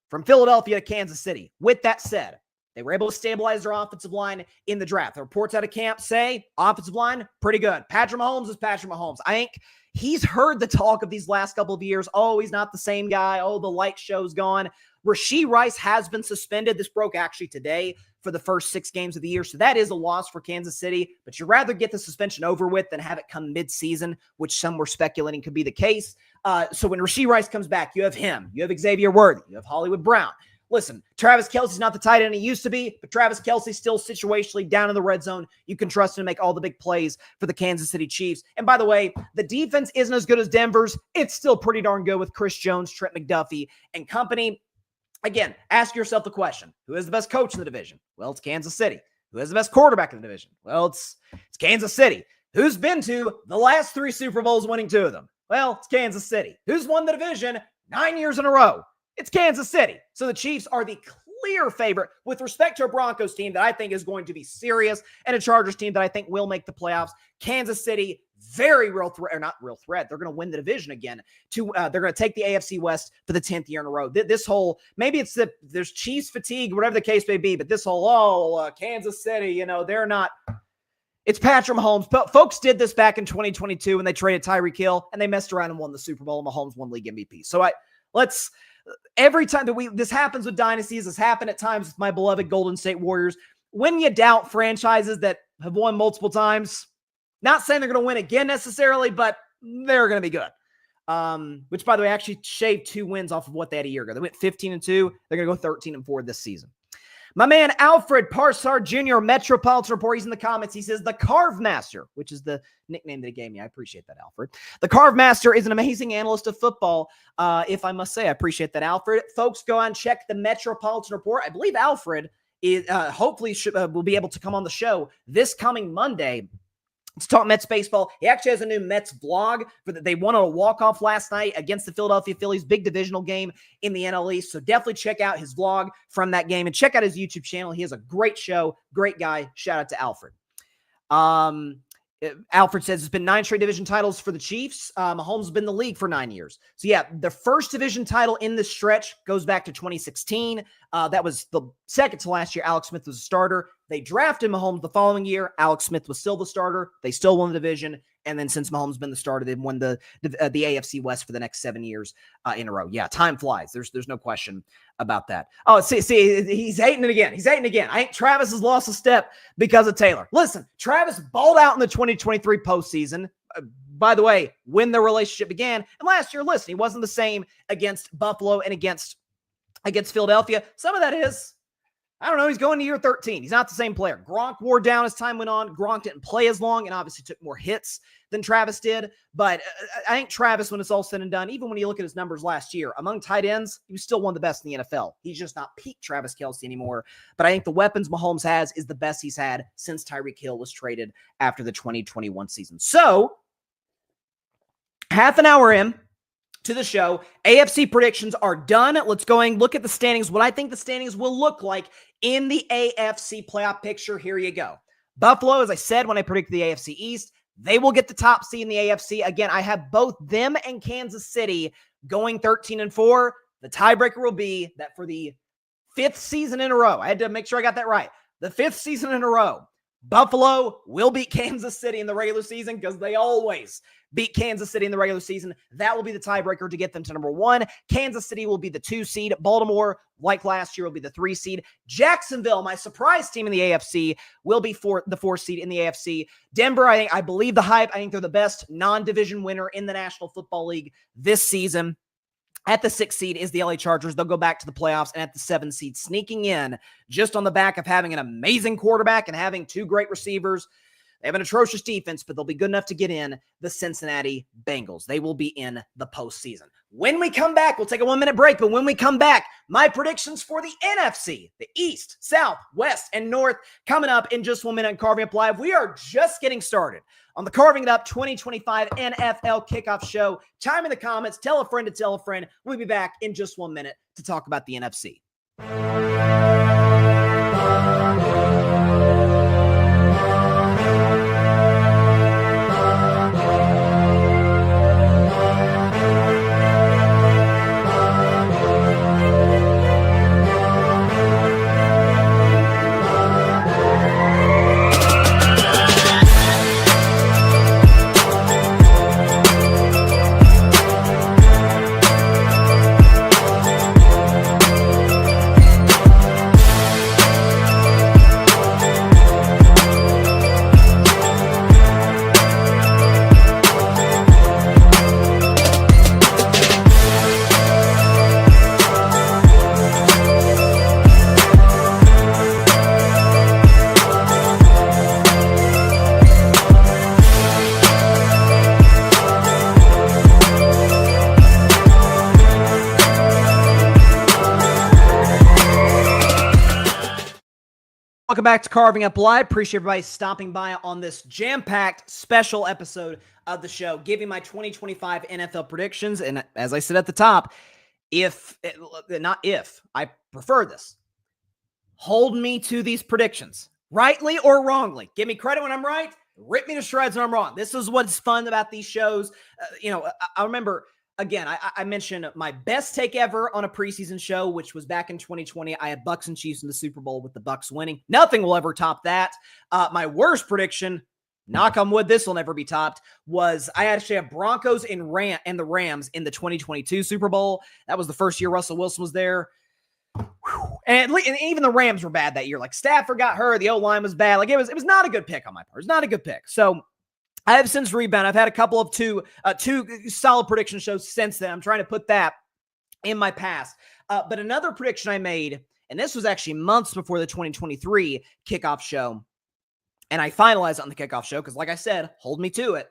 from Philadelphia to Kansas City. With that said, they were able to stabilize their offensive line in the draft. The reports out of camp say offensive line, pretty good. Patrick Mahomes is Patrick Mahomes. I think he's heard the talk of these last couple of years. Oh, he's not the same guy. Oh, the light show's gone. Rashee Rice has been suspended. This broke actually today for the first 6 games of the year. So that is a loss for Kansas City. But you'd rather get the suspension over with than have it come mid-season, which some were speculating could be the case. So when Rashee Rice comes back, you have him. You have Xavier Worthy. You have Hollywood Brown. Listen, Travis Kelce's not the tight end he used to be, but Travis Kelce's still situationally down in the red zone. You can trust him to make all the big plays for the Kansas City Chiefs. And by the way, the defense isn't as good as Denver's. It's still pretty darn good with Chris Jones, Trent McDuffie, and company. Again, ask yourself the question, who is the best coach in the division? Well, it's Kansas City. Who has the best quarterback in the division? Well, it's Kansas City. Who's been to the last 3 Super Bowls, winning 2 of them? Well, it's Kansas City. Who's won the division 9 years in a row? It's Kansas City. So the Chiefs are the clear favorite with respect to a Broncos team that I think is going to be serious and a Chargers team that I think will make the playoffs. Kansas City, very real threat, or not real threat. They're going to win the division again. They're going to take the AFC West for the 10th year in a row. This whole, maybe it's there's Chiefs fatigue, whatever the case may be, but this whole, Kansas City, they're not. It's Patrick Mahomes. But folks did this back in 2022 when they traded Tyreek Hill, and they messed around and won the Super Bowl, and Mahomes won league MVP. So every time that this happens with dynasties, this happened at times with my beloved Golden State Warriors. When you doubt franchises that have won multiple times, not saying they're going to win again necessarily, but they're going to be good. Which, by the way, actually shaved 2 wins off of what they had a year ago. They went 15-2. They're going to go 13-4 this season. My man Alfred Parsard Jr., Metropolitan Report, he's in the comments. He says, the Carve Master, which is the nickname that he gave me. I appreciate that, Alfred. The Carve Master is an amazing analyst of football, if I must say. I appreciate that, Alfred. Folks, go on and check the Metropolitan Report. I believe Alfred is hopefully will be able to come on the show this coming Monday. Let's talk Mets baseball. He actually has a new Mets vlog they won on a walk-off last night against the Philadelphia Phillies, big divisional game in the NL East. So definitely check out his vlog from that game and check out his YouTube channel. He has a great show, great guy. Shout out to Alfred. Alfred says it's been 9 straight division titles for the Chiefs. Mahomes has been in the league for 9 years. So yeah, the first division title in this stretch goes back to 2016. That was the second to last year. Alex Smith was a starter. They drafted Mahomes the following year. Alex Smith was still the starter. They still won the division. And then since Mahomes has been the starter, they've won the AFC West for the next 7 years in a row. Yeah, time flies. There's no question about that. Oh, see, he's hating it again. He's hating again. I think Travis has lost a step because of Taylor. Listen, Travis balled out in the 2023 postseason. By the way, when their relationship began. And last year, listen, he wasn't the same against Buffalo and against Philadelphia. Some of that is, I don't know, he's going to year 13. He's not the same player. Gronk wore down as time went on. Gronk didn't play as long and obviously took more hits than Travis did. But I think Travis, when it's all said and done, even when you look at his numbers last year, among tight ends, he was still one of the best in the NFL. He's just not peak Travis Kelce anymore. But I think the weapons Mahomes has is the best he's had since Tyreek Hill was traded after the 2021 season. So, half an hour in to the show, AFC predictions are done. Let's go and look at the standings, what I think the standings will look like in the AFC playoff picture. Here you go. Buffalo, as I said when I predicted the AFC East, they will get the top seed in the AFC. Again, I have both them and Kansas City going 13-4. The tiebreaker will be that for the 5th season in a row, I had to make sure I got that right. The 5th season in a row, Buffalo will beat Kansas City in the regular season because they always beat Kansas City in the regular season. That will be the tiebreaker to get them to number 1. Kansas City will be the 2 seed. Baltimore, like last year, will be the 3 seed. Jacksonville, my surprise team in the AFC, will be the 4 seed in the AFC. Denver, I believe the hype. I think they're the best non-division winner in the National Football League this season. At the 6th seed is the LA Chargers. They'll go back to the playoffs. And at the 7th seed, sneaking in just on the back of having an amazing quarterback and having 2 great receivers. They have an atrocious defense, but they'll be good enough to get in the Cincinnati Bengals. They will be in the postseason. When we come back, we'll take a 1-minute break, but when we come back, my predictions for the NFC, the East, South, West, and North, coming up in just 1 minute on Carving Up Live. We are just getting started on the Carving It Up 2025 NFL Kickoff Show. Time in the comments. Tell a friend to tell a friend. We'll be back in just 1 minute to talk about the NFC. Welcome back to Carving Up Live. Appreciate everybody stopping by on this jam-packed special episode of the show, giving my 2025 NFL predictions. And as I said at the top, I prefer this. Hold me to these predictions, rightly or wrongly. Give me credit when I'm right. Rip me to shreds when I'm wrong. This is what's fun about these shows. I remember... Again, I mentioned my best take ever on a preseason show, which was back in 2020. I had Bucs and Chiefs in the Super Bowl with the Bucs winning. Nothing will ever top that. My worst prediction, knock on wood, this will never be topped, was I actually have Broncos and the Rams in the 2022 Super Bowl. That was the first year Russell Wilson was there. And even the Rams were bad that year. Like Stafford got hurt. The O-line was bad. Like it was not a good pick on my part. It's not a good pick. So I have since rebounded. I've had a couple of two solid prediction shows since then. I'm trying to put that in my past. But another prediction I made, and this was actually months before the 2023 kickoff show, and I finalized on the kickoff show because, like I said, hold me to it.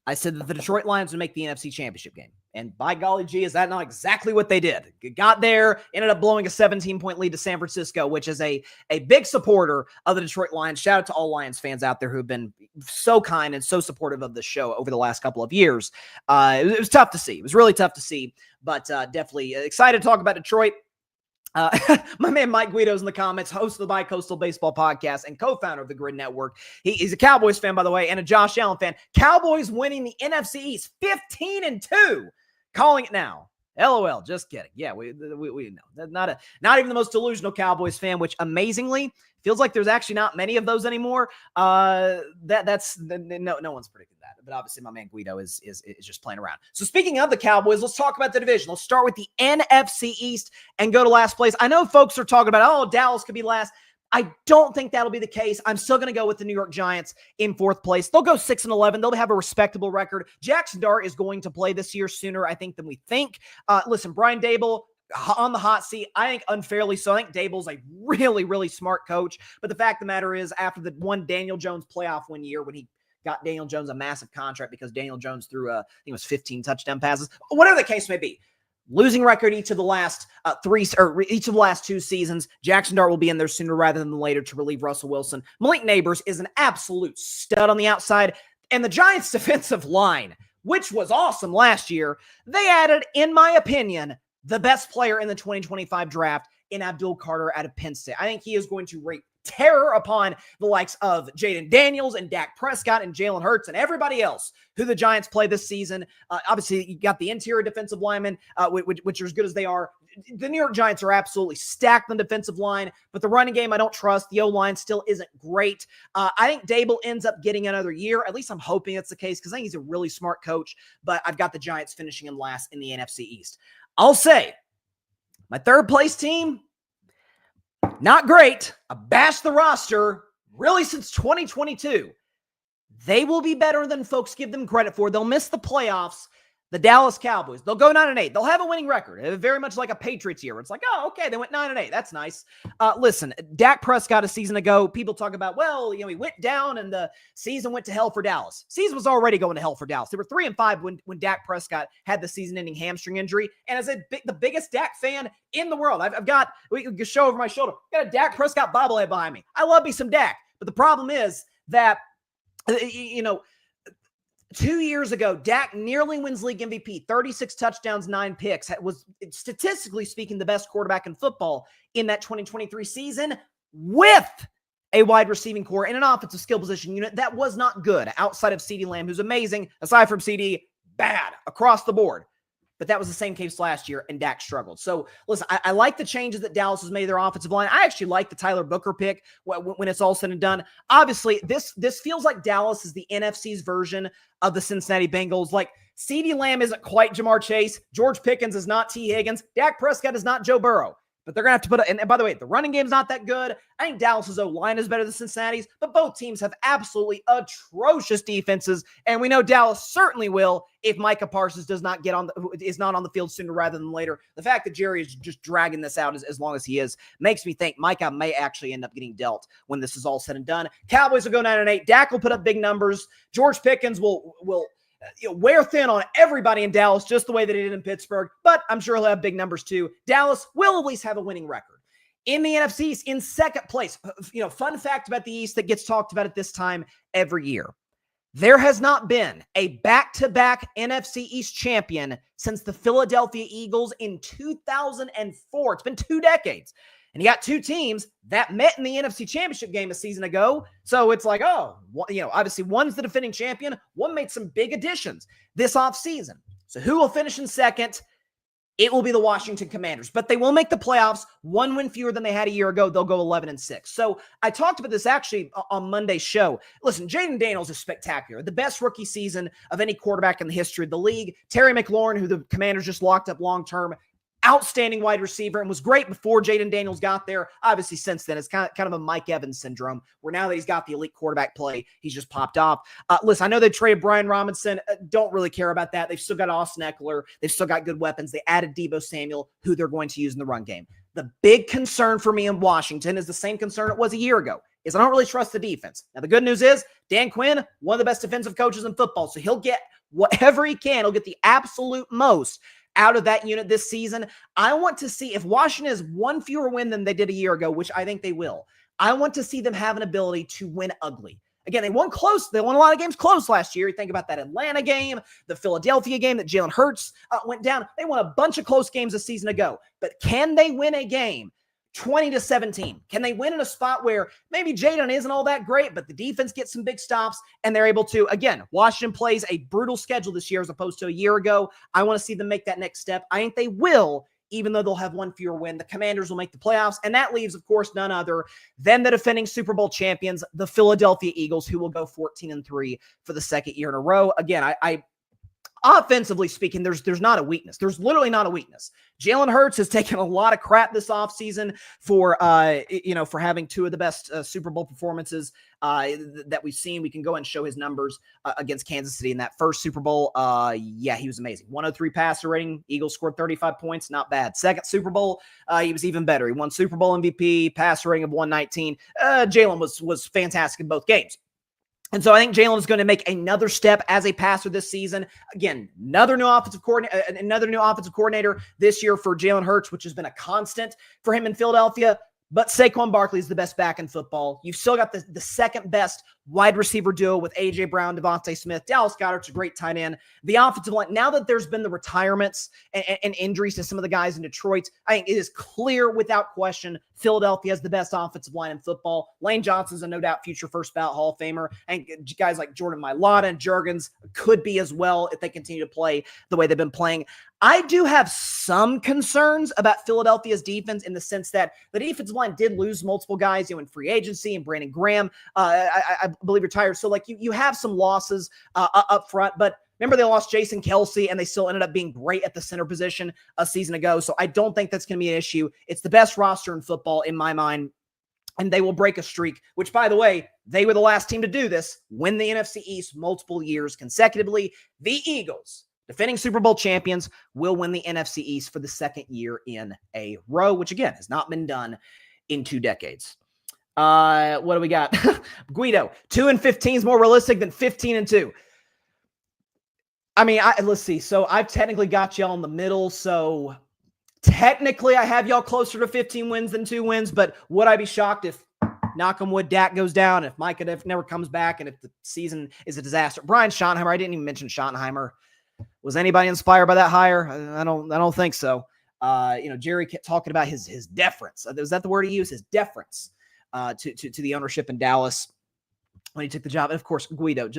I said that the Detroit Lions would make the NFC Championship game. And by golly gee, is that not exactly what they did? Got there, ended up blowing a 17-point lead to San Francisco, which is a big supporter of the Detroit Lions. Shout out to all Lions fans out there who have been so kind and so supportive of the show over the last couple of years. It was tough to see. It was really tough to see, but definitely excited to talk about Detroit. My man Mike Guido's in the comments, host of the Bi-Coastal Baseball Podcast and co-founder of the Grid Network. He's a Cowboys fan, by the way, and a Josh Allen fan. Cowboys winning the NFC East 15-2. Calling it now. LOL, just kidding. Yeah, we know. Not even the most delusional Cowboys fan, which amazingly feels like there's actually not many of those anymore. No one's predicted that. But obviously my man Guido is just playing around. So speaking of the Cowboys, let's talk about the division. Let's start with the NFC East and go to last place. I know folks are talking about, Dallas could be last. I don't think that'll be the case. I'm still going to go with the New York Giants in fourth place. They'll go 6-11. They'll have a respectable record. Jackson Dart is going to play this year sooner, I think, than we think. Listen, Brian Daboll on the hot seat, I think unfairly so. I think Daboll's a really, really smart coach. But the fact of the matter is, after the one Daniel Jones playoff one year when he got Daniel Jones a massive contract because Daniel Jones threw, I think it was 15 touchdown passes, whatever the case may be. Losing record each of the last each of the last 2 seasons. Jackson Dart will be in there sooner rather than later to relieve Russell Wilson. Malik Neighbors is an absolute stud on the outside. And the Giants' defensive line, which was awesome last year, they added, in my opinion, the best player in the 2025 draft in Abdul Carter out of Penn State. I think he is going to wreak terror upon the likes of Jaden Daniels and Dak Prescott and Jalen Hurts and everybody else who the Giants play this season. Obviously, you got the interior defensive linemen, which are as good as they are. The New York Giants are absolutely stacked on the defensive line, but the running game I don't trust. The O-line still isn't great. I think Daboll ends up getting another year. At least I'm hoping that's the case because I think he's a really smart coach, but I've got the Giants finishing in last in the NFC East. I'll say my third place team, not great. I bashed the roster really since 2022. They will be better than folks give them credit for. They'll miss the playoffs, The Dallas Cowboys, they'll go 9-8. They'll have a winning record, very much like a Patriots year. It's like, oh, okay, they went 9-8. That's nice. Listen, Dak Prescott a season ago, people talk about, well, he went down and the season went to hell for Dallas. Season was already going to hell for Dallas. They were 3-5 when Dak Prescott had the season-ending hamstring injury. And as the biggest Dak fan in the world, we can show over my shoulder, I've got a Dak Prescott bobblehead behind me. I love me some Dak. But the problem is that, 2 years ago, Dak nearly wins league MVP, 36 touchdowns, 9 picks. Was, statistically speaking, the best quarterback in football in that 2023 season with a wide receiving core and an offensive skill position unit that was not good outside of CeeDee Lamb, who's amazing. Aside from CeeDee, bad across the board. But that was the same case last year, and Dak struggled. So, listen, I like the changes that Dallas has made to their offensive line. I actually like the Tyler Booker pick when it's all said and done. Obviously, this feels like Dallas is the NFC's version of the Cincinnati Bengals. Like, CeeDee Lamb isn't quite Jamar Chase. George Pickens is not T. Higgins. Dak Prescott is not Joe Burrow. But they're going to have to put and by the way, the running game's not that good. I think Dallas's O-line is better than Cincinnati's, but both teams have absolutely atrocious defenses, and we know Dallas certainly will if Micah Parsons is not on the field sooner rather than later. The fact that Jerry is just dragging this out as long as he is makes me think Micah may actually end up getting dealt when this is all said and done. Cowboys will go 9-8. Dak will put up big numbers. George Pickens will wear thin on everybody in Dallas, just the way that he did in Pittsburgh, but I'm sure he'll have big numbers too. Dallas will at least have a winning record. In the NFC East, in second place, fun fact about the East that gets talked about at this time every year. There has not been a back-to-back NFC East champion since the Philadelphia Eagles in 2004. It's been 2 decades. And you got 2 teams that met in the NFC Championship game a season ago. So it's like, obviously one's the defending champion. One made some big additions this offseason. So who will finish in second? It will be the Washington Commanders. But they will make the playoffs. 1 win fewer than they had a year ago. They'll go 11-6. So I talked about this actually on Monday's show. Listen, Jaden Daniels is spectacular. The best rookie season of any quarterback in the history of the league. Terry McLaurin, who the Commanders just locked up long-term, outstanding wide receiver and was great before Jaden Daniels got there. Obviously, since then, it's kind of a Mike Evans syndrome, where now that he's got the elite quarterback play, he's just popped off. Listen, I know they traded Brian Robinson. Don't really care about that. They've still got Austin Eckler. They've still got good weapons. They added Deebo Samuel, who they're going to use in the run game. The big concern for me in Washington is the same concern it was a year ago, is I don't really trust the defense. Now, the good news is Dan Quinn, one of the best defensive coaches in football, so he'll get whatever he can. He'll get the absolute most out of that unit this season. I want to see if Washington has 1 fewer win than they did a year ago, which I think they will. I want to see them have an ability to win ugly. Again, they won close. They won a lot of games close last year. You think about that Atlanta game, the Philadelphia game that Jalen Hurts went down. They won a bunch of close games a season ago. But can they win a game 20-17? Can they win in a spot where maybe Jaden isn't all that great, but the defense gets some big stops and they're able to, again, Washington plays a brutal schedule this year as opposed to a year ago. I want to see them make that next step. I think they will, even though they'll have 1 fewer win. The Commanders will make the playoffs, and that leaves, of course, none other than the defending Super Bowl champions, the Philadelphia Eagles, who will go 14-3 for the second year in a row. Again, I offensively speaking, there's not a weakness. There's literally not a weakness. Jalen Hurts has taken a lot of crap this offseason for having 2 of the best Super Bowl performances that we've seen. We can go and show his numbers against Kansas City in that first Super Bowl. He was amazing. 103 passer rating. Eagles scored 35 points. Not bad. Second Super Bowl, he was even better. He won Super Bowl MVP, passer rating of 119. Jalen was fantastic in both games. And so I think Jalen is going to make another step as a passer this season. Again, another new offensive coordinator this year for Jalen Hurts, which has been a constant for him in Philadelphia. But Saquon Barkley is the best back in football. You've still got the second best wide receiver duo with A.J. Brown, Devontae Smith. Dallas Goedert's a great tight end. The offensive line, now that there's been the retirements and injuries to some of the guys in Detroit, I think it is clear without question Philadelphia has the best offensive line in football. Lane Johnson's a no doubt future first ballot Hall of Famer. And guys like Jordan Mailata and Juergens could be as well if they continue to play the way they've been playing. I do have some concerns about Philadelphia's defense in the sense that the defensive line did lose multiple guys, in free agency, and Brandon Graham, I believe, retired. So, you have some losses up front, but remember they lost Jason Kelsey, and they still ended up being great at the center position a season ago. So I don't think that's going to be an issue. It's the best roster in football in my mind, and they will break a streak, which, by the way, they were the last team to do this, win the NFC East multiple years consecutively. The Eagles Defending Super Bowl champions will win the NFC East for the second year in a row, which again has not been done in 2 decades. What do we got? Guido, 2-15 is more realistic than 15-2. I mean, let's see. So I've technically got y'all in the middle. So technically I have y'all closer to 15 wins than 2 wins, but would I be shocked if, knock on wood, Dak goes down, if Micah never comes back, and if the season is a disaster? Brian Schottenheimer, I didn't even mention Schottenheimer. Was anybody inspired by that hire? I don't think so. Jerry kept talking about his deference. Was that the word he used? His deference to the ownership in Dallas when he took the job. And of course, Guido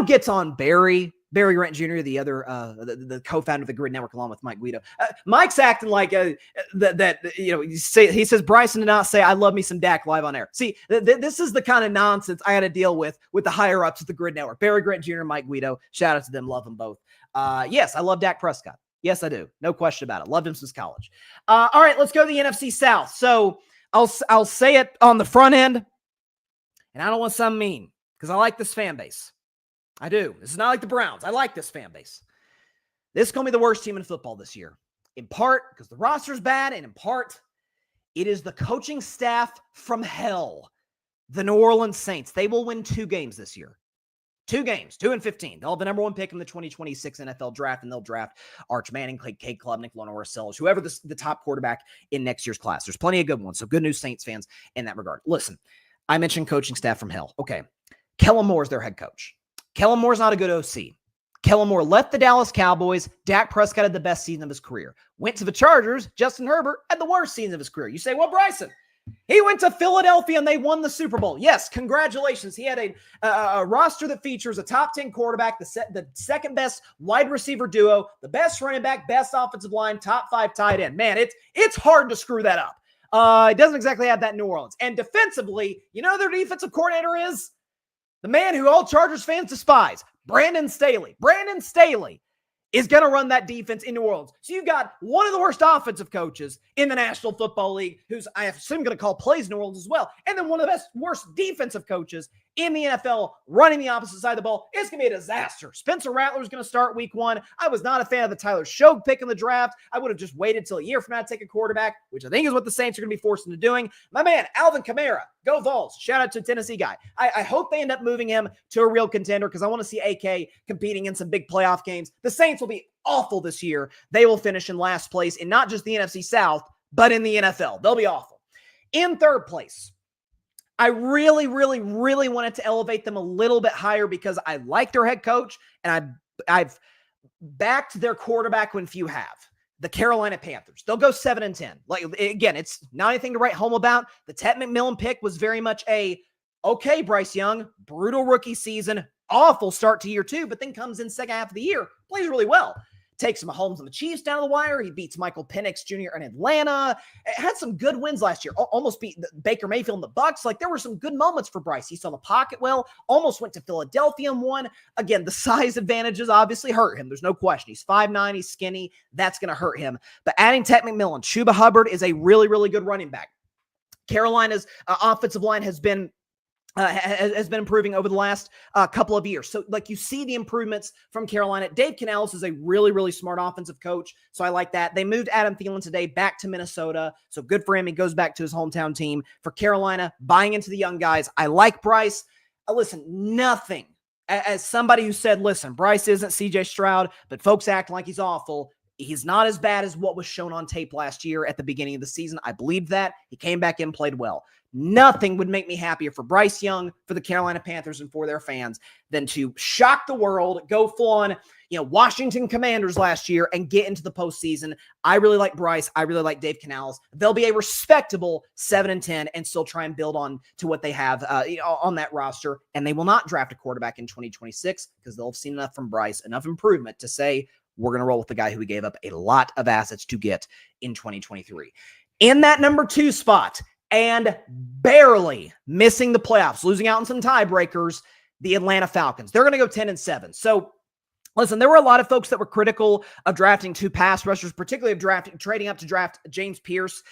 gets on Barry Rent Jr., the other the co-founder of the Grid Network, along with Mike Guido. Mike's acting like he says Bryson did not say I love me some Dak live on air. See, this is the kind of nonsense I had to deal with the higher ups of the Grid Network. Barry Grant Jr., Mike Guido. Shout out to them, love them both. Yes, I love Dak Prescott. Yes, I do. No question about it. Loved him since college. All right, let's go to the NFC South. So I'll say it on the front end, and I don't want to sound mean because I like this fan base. I do. This is not like the Browns. I like this fan base. This is going to be the worst team in football this year. In part because the roster's bad, and in part, it is the coaching staff from hell. The New Orleans Saints. They will win 2 games this year. 2 games, 2-15. They'll have the number 1 pick in the 2026 NFL draft, and they'll draft Arch Manning, Cade Klubnik, Lenore Sellers, whoever the top quarterback in next year's class. There's plenty of good ones. So good news, Saints fans, in that regard. Listen, I mentioned coaching staff from hell. Okay. Kellen Moore is their head coach. Kellen Moore's not a good OC. Kellen Moore left the Dallas Cowboys. Dak Prescott had the best season of his career. Went to the Chargers. Justin Herbert had the worst season of his career. You say, well, Bryson, he went to Philadelphia and they won the Super Bowl. Yes, congratulations. He had a roster that features a top 10 quarterback, the second best wide receiver duo, the best running back, best offensive line, top 5 tight end. Man, it's hard to screw that up. It doesn't exactly have that in New Orleans. And defensively, you know who their defensive coordinator is? The man who all Chargers fans despise, Brandon Staley. Brandon Staley is going to run that defense in New Orleans. So you've got one of the worst offensive coaches in the National Football League, who's, I assume, going to call plays New Orleans as well. And then one of the worst defensive coaches in the NFL running the opposite side of the ball. It's going to be a disaster. Spencer Rattler is going to start week 1. I was not a fan of the Tyler Shogue pick in the draft. I would have just waited till a year from now to take a quarterback, which I think is what the Saints are going to be forced into doing. My man, Alvin Kamara, go Vols. Shout out to a Tennessee guy. I hope they end up moving him to a real contender because I want to see AK competing in some big playoff games. The Saints will be awful this year. They will finish in last place in not just the NFC South, but in the NFL. They'll be awful. In third place, I really, really, really wanted to elevate them a little bit higher because I like their head coach and I've backed their quarterback when few have. The Carolina Panthers. They'll go 7-10. Like, again, it's not anything to write home about. The Ted McMillan pick was very much okay, Bryce Young, brutal rookie season, awful start to year 2, but then comes in second half of the year, plays really well. Takes Mahomes and the Chiefs down to the wire. He beats Michael Penix Jr. in Atlanta. Had some good wins last year. Almost beat Baker Mayfield and the Bucs. Like, there were some good moments for Bryce. He saw the pocket well. Almost went to Philadelphia and won. Again, the size advantages obviously hurt him. There's no question. He's 5'9". He's skinny. That's going to hurt him. But adding Ted McMillan, Chuba Hubbard is a really, really good running back. Carolina's offensive line has been improving over the last couple of years. So, like, you see the improvements from Carolina. Dave Canales is a really, really smart offensive coach, so I like that. They moved Adam Thielen today back to Minnesota, so good for him. He goes back to his hometown team. For Carolina, buying into the young guys. I like Bryce. Listen, nothing. As somebody who said, listen, Bryce isn't CJ Stroud, but folks act like he's awful. He's not as bad as what was shown on tape last year at the beginning of the season. I believed that. He came back in, played well. Nothing would make me happier for Bryce Young, for the Carolina Panthers, and for their fans than to shock the world, go full on, Washington Commanders last year and get into the postseason. I really like Bryce. I really like Dave Canales. They'll be a respectable 7-10 and still try and build on to what they have on that roster. And they will not draft a quarterback in 2026 because they'll have seen enough from Bryce, enough improvement to say, we're going to roll with the guy who we gave up a lot of assets to get in 2023. In that number 2 spot, and barely missing the playoffs, losing out in some tiebreakers, the Atlanta Falcons. They're going to go 10-7. So, listen, there were a lot of folks that were critical of drafting 2 pass rushers, particularly of trading up to draft James Pierce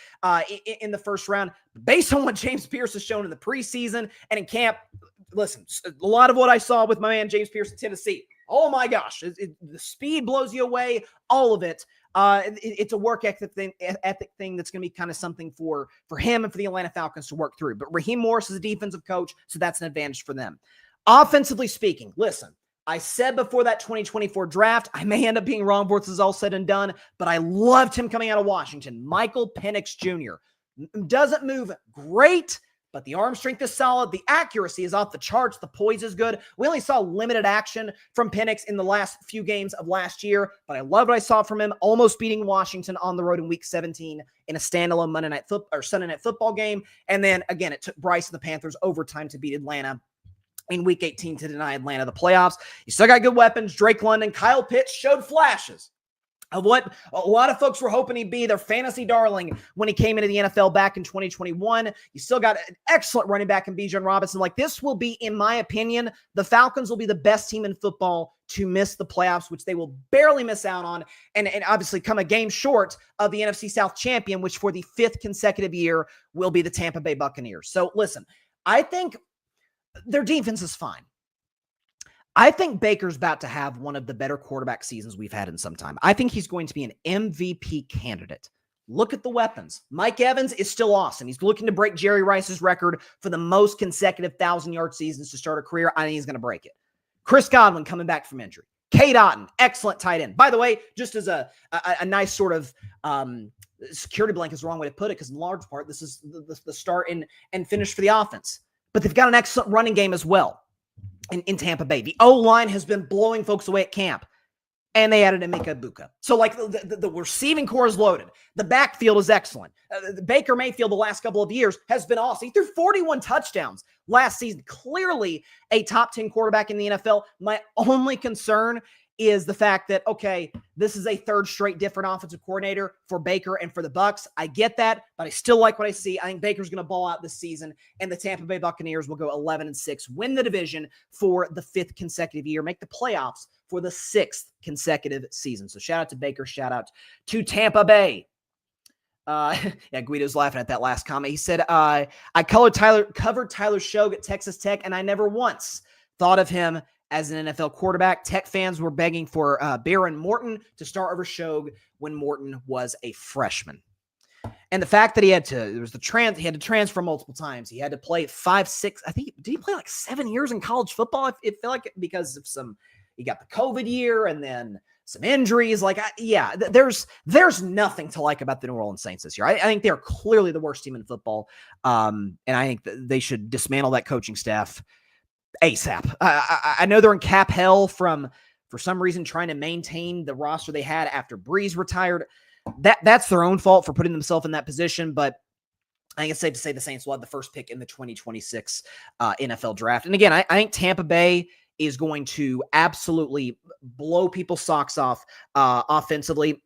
in the first round. Based on what James Pierce has shown in the preseason and in camp, listen, a lot of what I saw with my man James Pierce in Tennessee, Oh my gosh, the speed blows you away, all of it. It's a work ethic thing that's going to be kind of something for him and for the Atlanta Falcons to work through. But Raheem Morris is a defensive coach, so that's an advantage for them. Offensively speaking, listen, I said before that 2024 draft, I may end up being wrong before this is all said and done, but I loved him coming out of Washington. Michael Penix Jr. doesn't move great, but the arm strength is solid. The accuracy is off the charts. The poise is good. We only saw limited action from Penix in the last few games of last year, but I loved what I saw from him, almost beating Washington on the road in Week 17 in a standalone Sunday Night Football game. And then, again, it took Bryce and the Panthers overtime to beat Atlanta in Week 18 to deny Atlanta the playoffs. You still got good weapons. Drake London, Kyle Pitts showed flashes of what a lot of folks were hoping he'd be, their fantasy darling when he came into the NFL back in 2021. You still got an excellent running back in Bijan Robinson. Like, this will be, in my opinion, the Falcons will be the best team in football to miss the playoffs, which they will barely miss out on, and obviously come a game short of the NFC South champion, which for the 5th consecutive year will be the Tampa Bay Buccaneers. So listen, I think their defense is fine. I think Baker's about to have one of the better quarterback seasons we've had in some time. I think he's going to be an MVP candidate. Look at the weapons. Mike Evans is still awesome. He's looking to break Jerry Rice's record for the most consecutive 1,000-yard seasons to start a career. I think he's going to break it. Chris Godwin coming back from injury. Cade Otton, excellent tight end. By the way, just as a nice sort of security blanket is the wrong way to put it, because in large part, this is the start and finish for the offense. But they've got an excellent running game as well in Tampa Bay. The O-line has been blowing folks away at camp, and they added Emeka Egbuka. So, like, the receiving core is loaded. The backfield is excellent. Baker Mayfield the last couple of years has been awesome. He threw 41 touchdowns last season. Clearly a top 10 quarterback in the NFL. My only concern is the fact that, okay, this is a third straight different offensive coordinator for Baker and for the Bucs. I get that, but I still like what I see. I think Baker's going to ball out this season, and the Tampa Bay Buccaneers will go 11-6, win the division for the 5th consecutive year, make the playoffs for the 6th consecutive season. So shout out to Baker, shout out to Tampa Bay. Yeah, Guido's laughing at that last comment. He said, I covered Tyler Shogue at Texas Tech, and I never once thought of him as an NFL quarterback. Tech fans were begging for Baron Morton to start over Shogue when Morton was a freshman. And the fact that he had to transfer multiple times. He had to play 5, 6, I think, did he play like 7 years in college football? It felt like it because of he got the COVID year and then some injuries. There's nothing to like about the New Orleans Saints this year. I think they're clearly the worst team in football. And I think they should dismantle that coaching staff ASAP. I know they're in cap hell for some reason, trying to maintain the roster they had after Breeze retired. That's their own fault for putting themselves in that position, but I think it's safe to say the Saints will have the first pick in the 2026 NFL draft. And again, I think Tampa Bay is going to absolutely blow people's socks off offensively.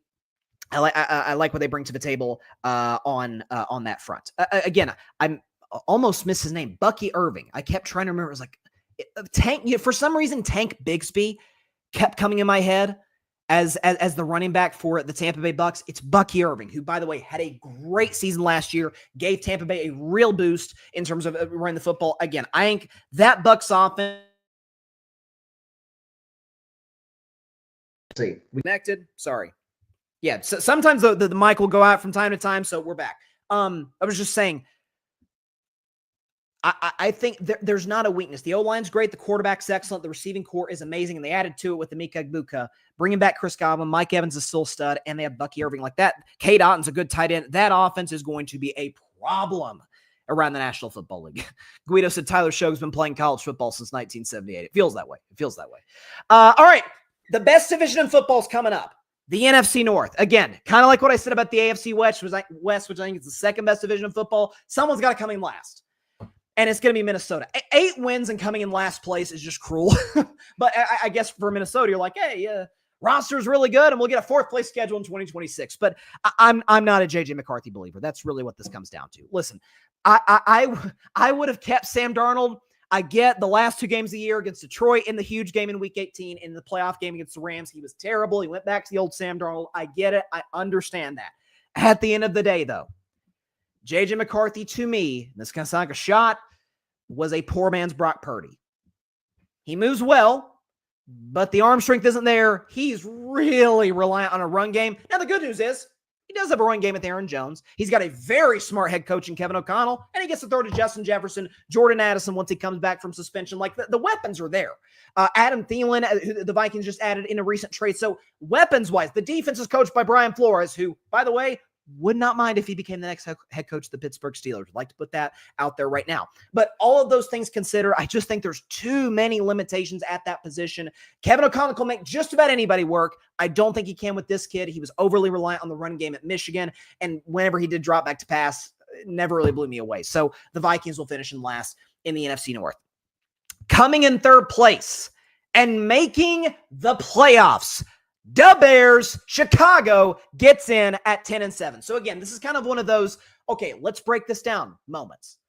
I like what they bring to the table on that front. Again, I'm almost missed his name, Bucky Irving. I kept trying to remember. It was like Tank. For some reason, Tank Bigsby kept coming in my head as the running back for the Tampa Bay Bucs. It's Bucky Irving, who, by the way, had a great season last year, gave Tampa Bay a real boost in terms of running the football. Again, I think that Bucs offense. See, we connected. Sorry. Yeah, so sometimes the mic will go out from time to time, so we're back. I was just saying, I think there's not a weakness. The O-line's great. The quarterback's excellent. The receiving core is amazing, and they added to it with Emeka Egbuka, bringing back Chris Godwin. Mike Evans is still a stud, and they have Bucky Irving like that. Cade Otton's a good tight end. That offense is going to be a problem around the National Football League. Guido said Tyler Shogue's been playing college football since 1978. It feels that way. All right, the best division in football is coming up. The NFC North. Again, kind of like what I said about the AFC West, which I think is the second best division of football. Someone's got to come in last. And it's going to be Minnesota. 8 wins and coming in last place is just cruel. But I guess for Minnesota, you're like, hey, roster's really good, and we'll get a 4th place schedule in 2026. But I'm not a J.J. McCarthy believer. That's really what this comes down to. Listen, I would have kept Sam Darnold. I get the last 2 games of the year against Detroit in the huge game in Week 18, in the playoff game against the Rams. He was terrible. He went back to the old Sam Darnold. I get it. I understand that. At the end of the day, though, J.J. McCarthy, to me, this kind of sounds like a shot, was a poor man's Brock Purdy. He moves well, but the arm strength isn't there. He's really reliant on a run game. Now, the good news is he does have a run game with Aaron Jones. He's got a very smart head coach in Kevin O'Connell, and he gets to throw to Justin Jefferson, Jordan Addison once he comes back from suspension. Like, the weapons are there. Adam Thielen, who the Vikings just added in a recent trade. So weapons-wise, the defense is coached by Brian Flores, who, by the way, would not mind if he became the next head coach of the Pittsburgh Steelers. I'd like to put that out there right now. But all of those things considered, I just think there's too many limitations at that position. Kevin O'Connell can make just about anybody work. I don't think he can with this kid. He was overly reliant on the run game at Michigan, and whenever he did drop back to pass, it never really blew me away. So the Vikings will finish in last in the NFC North. Coming in third place and making the playoffs, the Bears. Chicago gets in at 10-7. So again, this is kind of one of those, okay, let's break this down moments.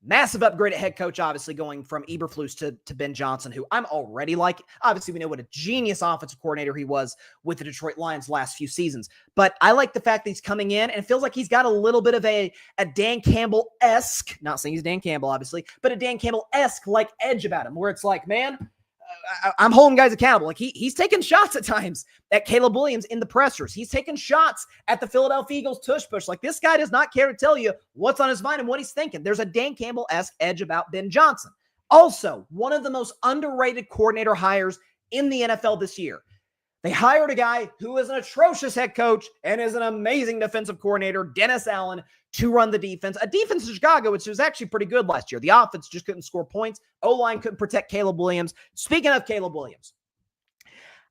Massive upgrade at head coach, obviously, going from Eberflus to Ben Johnson, who I'm already like. Obviously, we know what a genius offensive coordinator he was with the Detroit Lions last few seasons. But I like the fact that he's coming in, and it feels like he's got a little bit of a Dan Campbell-esque, not saying he's Dan Campbell, obviously, but a Dan Campbell-esque like edge about him, where it's like, man, I'm holding guys accountable. Like he's taking shots at times at Caleb Williams in the pressers. He's taking shots at the Philadelphia Eagles tush push. Like, this guy does not care to tell you what's on his mind and what he's thinking. There's a Dan Campbell-esque edge about Ben Johnson. Also, one of the most underrated coordinator hires in the NFL this year. They hired a guy who is an atrocious head coach and is an amazing defensive coordinator, Dennis Allen, to run the defense. A defense in Chicago, which was actually pretty good last year. The offense just couldn't score points. O-line couldn't protect Caleb Williams. Speaking of Caleb Williams,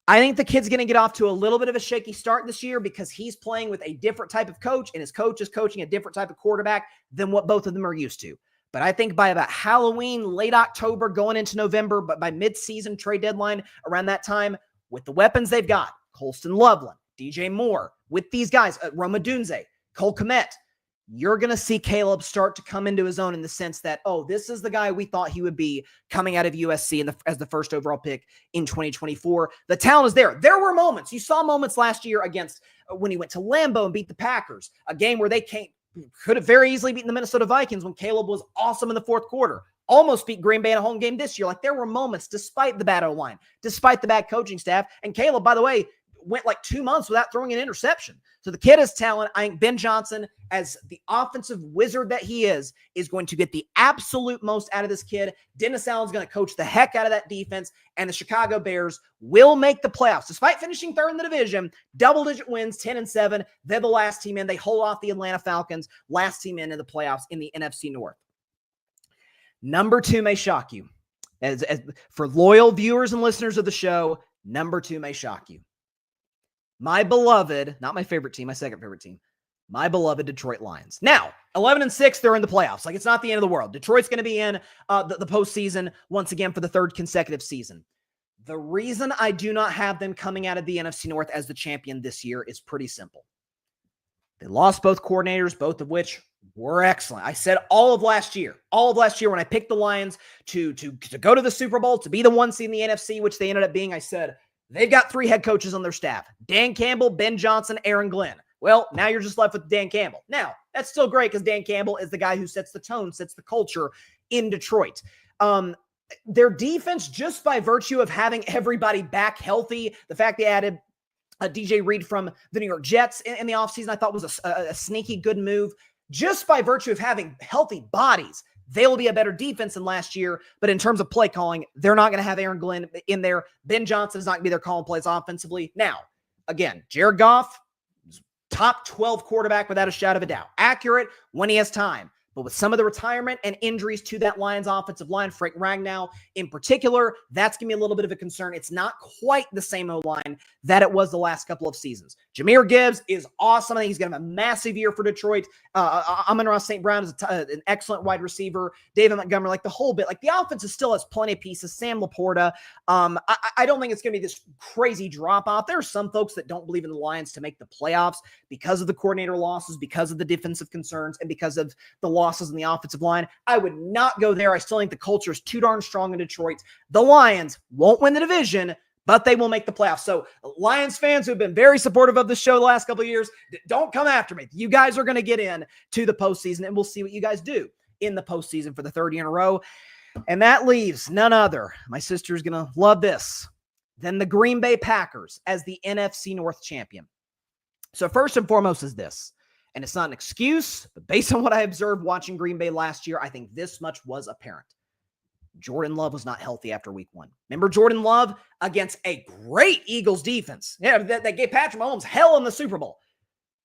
I think the kid's going to get off to a little bit of a shaky start this year because he's playing with a different type of coach, and his coach is coaching a different type of quarterback than what both of them are used to. But I think by about Halloween, late October, going into November, but by mid-season trade deadline, around that time, with the weapons they've got, Colston Loveland, DJ Moore, with these guys, Roma Dunze, Cole Kmet, you're going to see Caleb start to come into his own in the sense that, oh, this is the guy we thought he would be coming out of USC as the first overall pick in 2024. The talent is there. There were moments. You saw moments last year against when he went to Lambeau and beat the Packers, a game where they could have very easily beaten the Minnesota Vikings when Caleb was awesome in the fourth quarter. Almost beat Green Bay in a home game this year. Like, there were moments, despite the bad O-line, despite the bad coaching staff. And Caleb, by the way, went like 2 months without throwing an interception. So the kid has talent. I think Ben Johnson, as the offensive wizard that he is going to get the absolute most out of this kid. Dennis Allen's going to coach the heck out of that defense, and the Chicago Bears will make the playoffs. Despite finishing third in the division, double-digit wins, 10-7. They're the last team in. They hold off the Atlanta Falcons, last team in the playoffs in the NFC North. Number 2 may shock you. As for loyal viewers and listeners of the show, number 2 may shock you. My beloved, not my favorite team, my second favorite team, my beloved Detroit Lions. Now, 11-6, they're in the playoffs. Like, it's not the end of the world. Detroit's going to be in the postseason once again for the third consecutive season. The reason I do not have them coming out of the NFC North as the champion this year is pretty simple. They lost both coordinators, both of which were excellent. I said all of last year when I picked the Lions to go to the Super Bowl, to be the 1 seed in the NFC, which they ended up being, I said, they've got 3 head coaches on their staff: Dan Campbell, Ben Johnson, Aaron Glenn. Well, now you're just left with Dan Campbell. Now, that's still great because Dan Campbell is the guy who sets the tone, sets the culture in Detroit. Their defense, just by virtue of having everybody back healthy, the fact they added DJ Reed from the New York Jets in the offseason, I thought was a sneaky good move. Just by virtue of having healthy bodies, they'll be a better defense than last year. But in terms of play calling, they're not going to have Aaron Glenn in there. Ben Johnson is not going to be there calling plays offensively. Now, again, Jared Goff, top 12 quarterback without a shadow of a doubt. Accurate when he has time. But with some of the retirement and injuries to that Lions offensive line, Frank Ragnow in particular, that's going to be a little bit of a concern. It's not quite the same O-line that it was the last couple of seasons. Jahmyr Gibbs is awesome. I think he's going to have a massive year for Detroit. Amon-Ra St. Brown is an excellent wide receiver. David Montgomery, like the whole bit. Like, the offense still has plenty of pieces. Sam Laporta. I don't think it's going to be this crazy drop-off. There are some folks that don't believe in the Lions to make the playoffs because of the coordinator losses, because of the defensive concerns, and because of the losses in the offensive line. I would not go there. I still think the culture is too darn strong in Detroit. The Lions won't win the division, but they will make the playoffs. So Lions fans who have been very supportive of the show the last couple of years, don't come after me. You guys are going to get in to the postseason, and we'll see what you guys do in the postseason for the third year in a row. And that leaves none other. My sister's going to love this. than the Green Bay Packers as the NFC North champion. So first and foremost is this, and it's not an excuse, but based on what I observed watching Green Bay last year, I think this much was apparent. Jordan Love was not healthy after week 1. Remember Jordan Love against a great Eagles defense? Yeah, that gave Patrick Mahomes hell in the Super Bowl.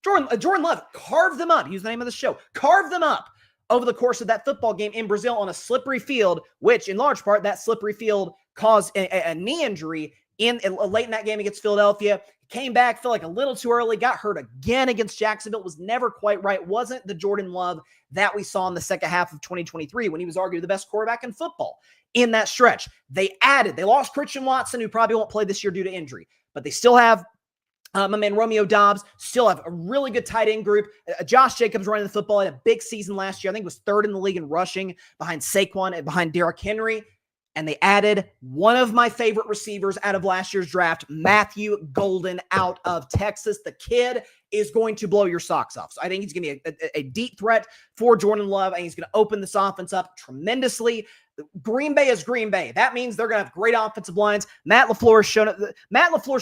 Jordan Love carved them up. Use the name of the show. Carved them up over the course of that football game in Brazil on a slippery field, which in large part, that slippery field caused a knee injury late in that game against Philadelphia. Came back, felt like a little too early, got hurt again against Jacksonville, was never quite right. Wasn't the Jordan Love that we saw in the second half of 2023 when he was arguably the best quarterback in football in that stretch. They lost Christian Watson, who probably won't play this year due to injury, but they still have my man Romeo Doubs, still have a really good tight end group. Josh Jacobs running the football, had a big season last year. I think was 3rd in the league in rushing behind Saquon and behind Derrick Henry. And they added one of my favorite receivers out of last year's draft, Matthew Golden out of Texas. The kid is going to blow your socks off. So I think he's going to be a deep threat for Jordan Love, and he's going to open this offense up tremendously. Green Bay is Green Bay. That means they're going to have great offensive lines. Matt LaFleur's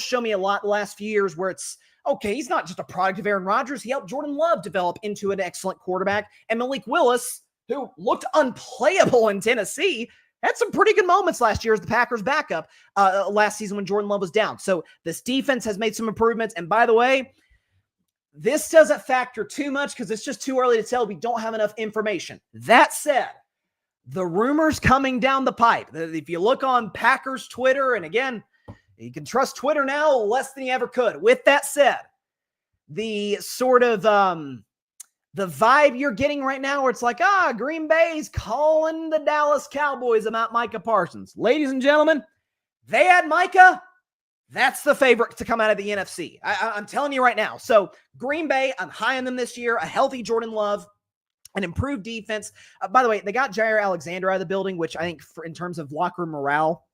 shown me a lot the last few years where it's, okay, he's not just a product of Aaron Rodgers. He helped Jordan Love develop into an excellent quarterback. And Malik Willis, who looked unplayable in Tennessee, had some pretty good moments last year as the Packers backup last season when Jordan Love was down. So this defense has made some improvements. And by the way, this doesn't factor too much because it's just too early to tell. We don't have enough information. That said, the rumors coming down the pipe, if you look on Packers Twitter, and again, you can trust Twitter now less than you ever could. With that said, the sort of the vibe you're getting right now where it's like, Green Bay's calling the Dallas Cowboys about Micah Parsons. Ladies and gentlemen, they had Micah. That's the favorite to come out of the NFC. I'm telling you right now. So Green Bay, I'm high on them this year. A healthy Jordan Love, an improved defense. By the way, they got Jair Alexander out of the building, which I think in terms of locker room morale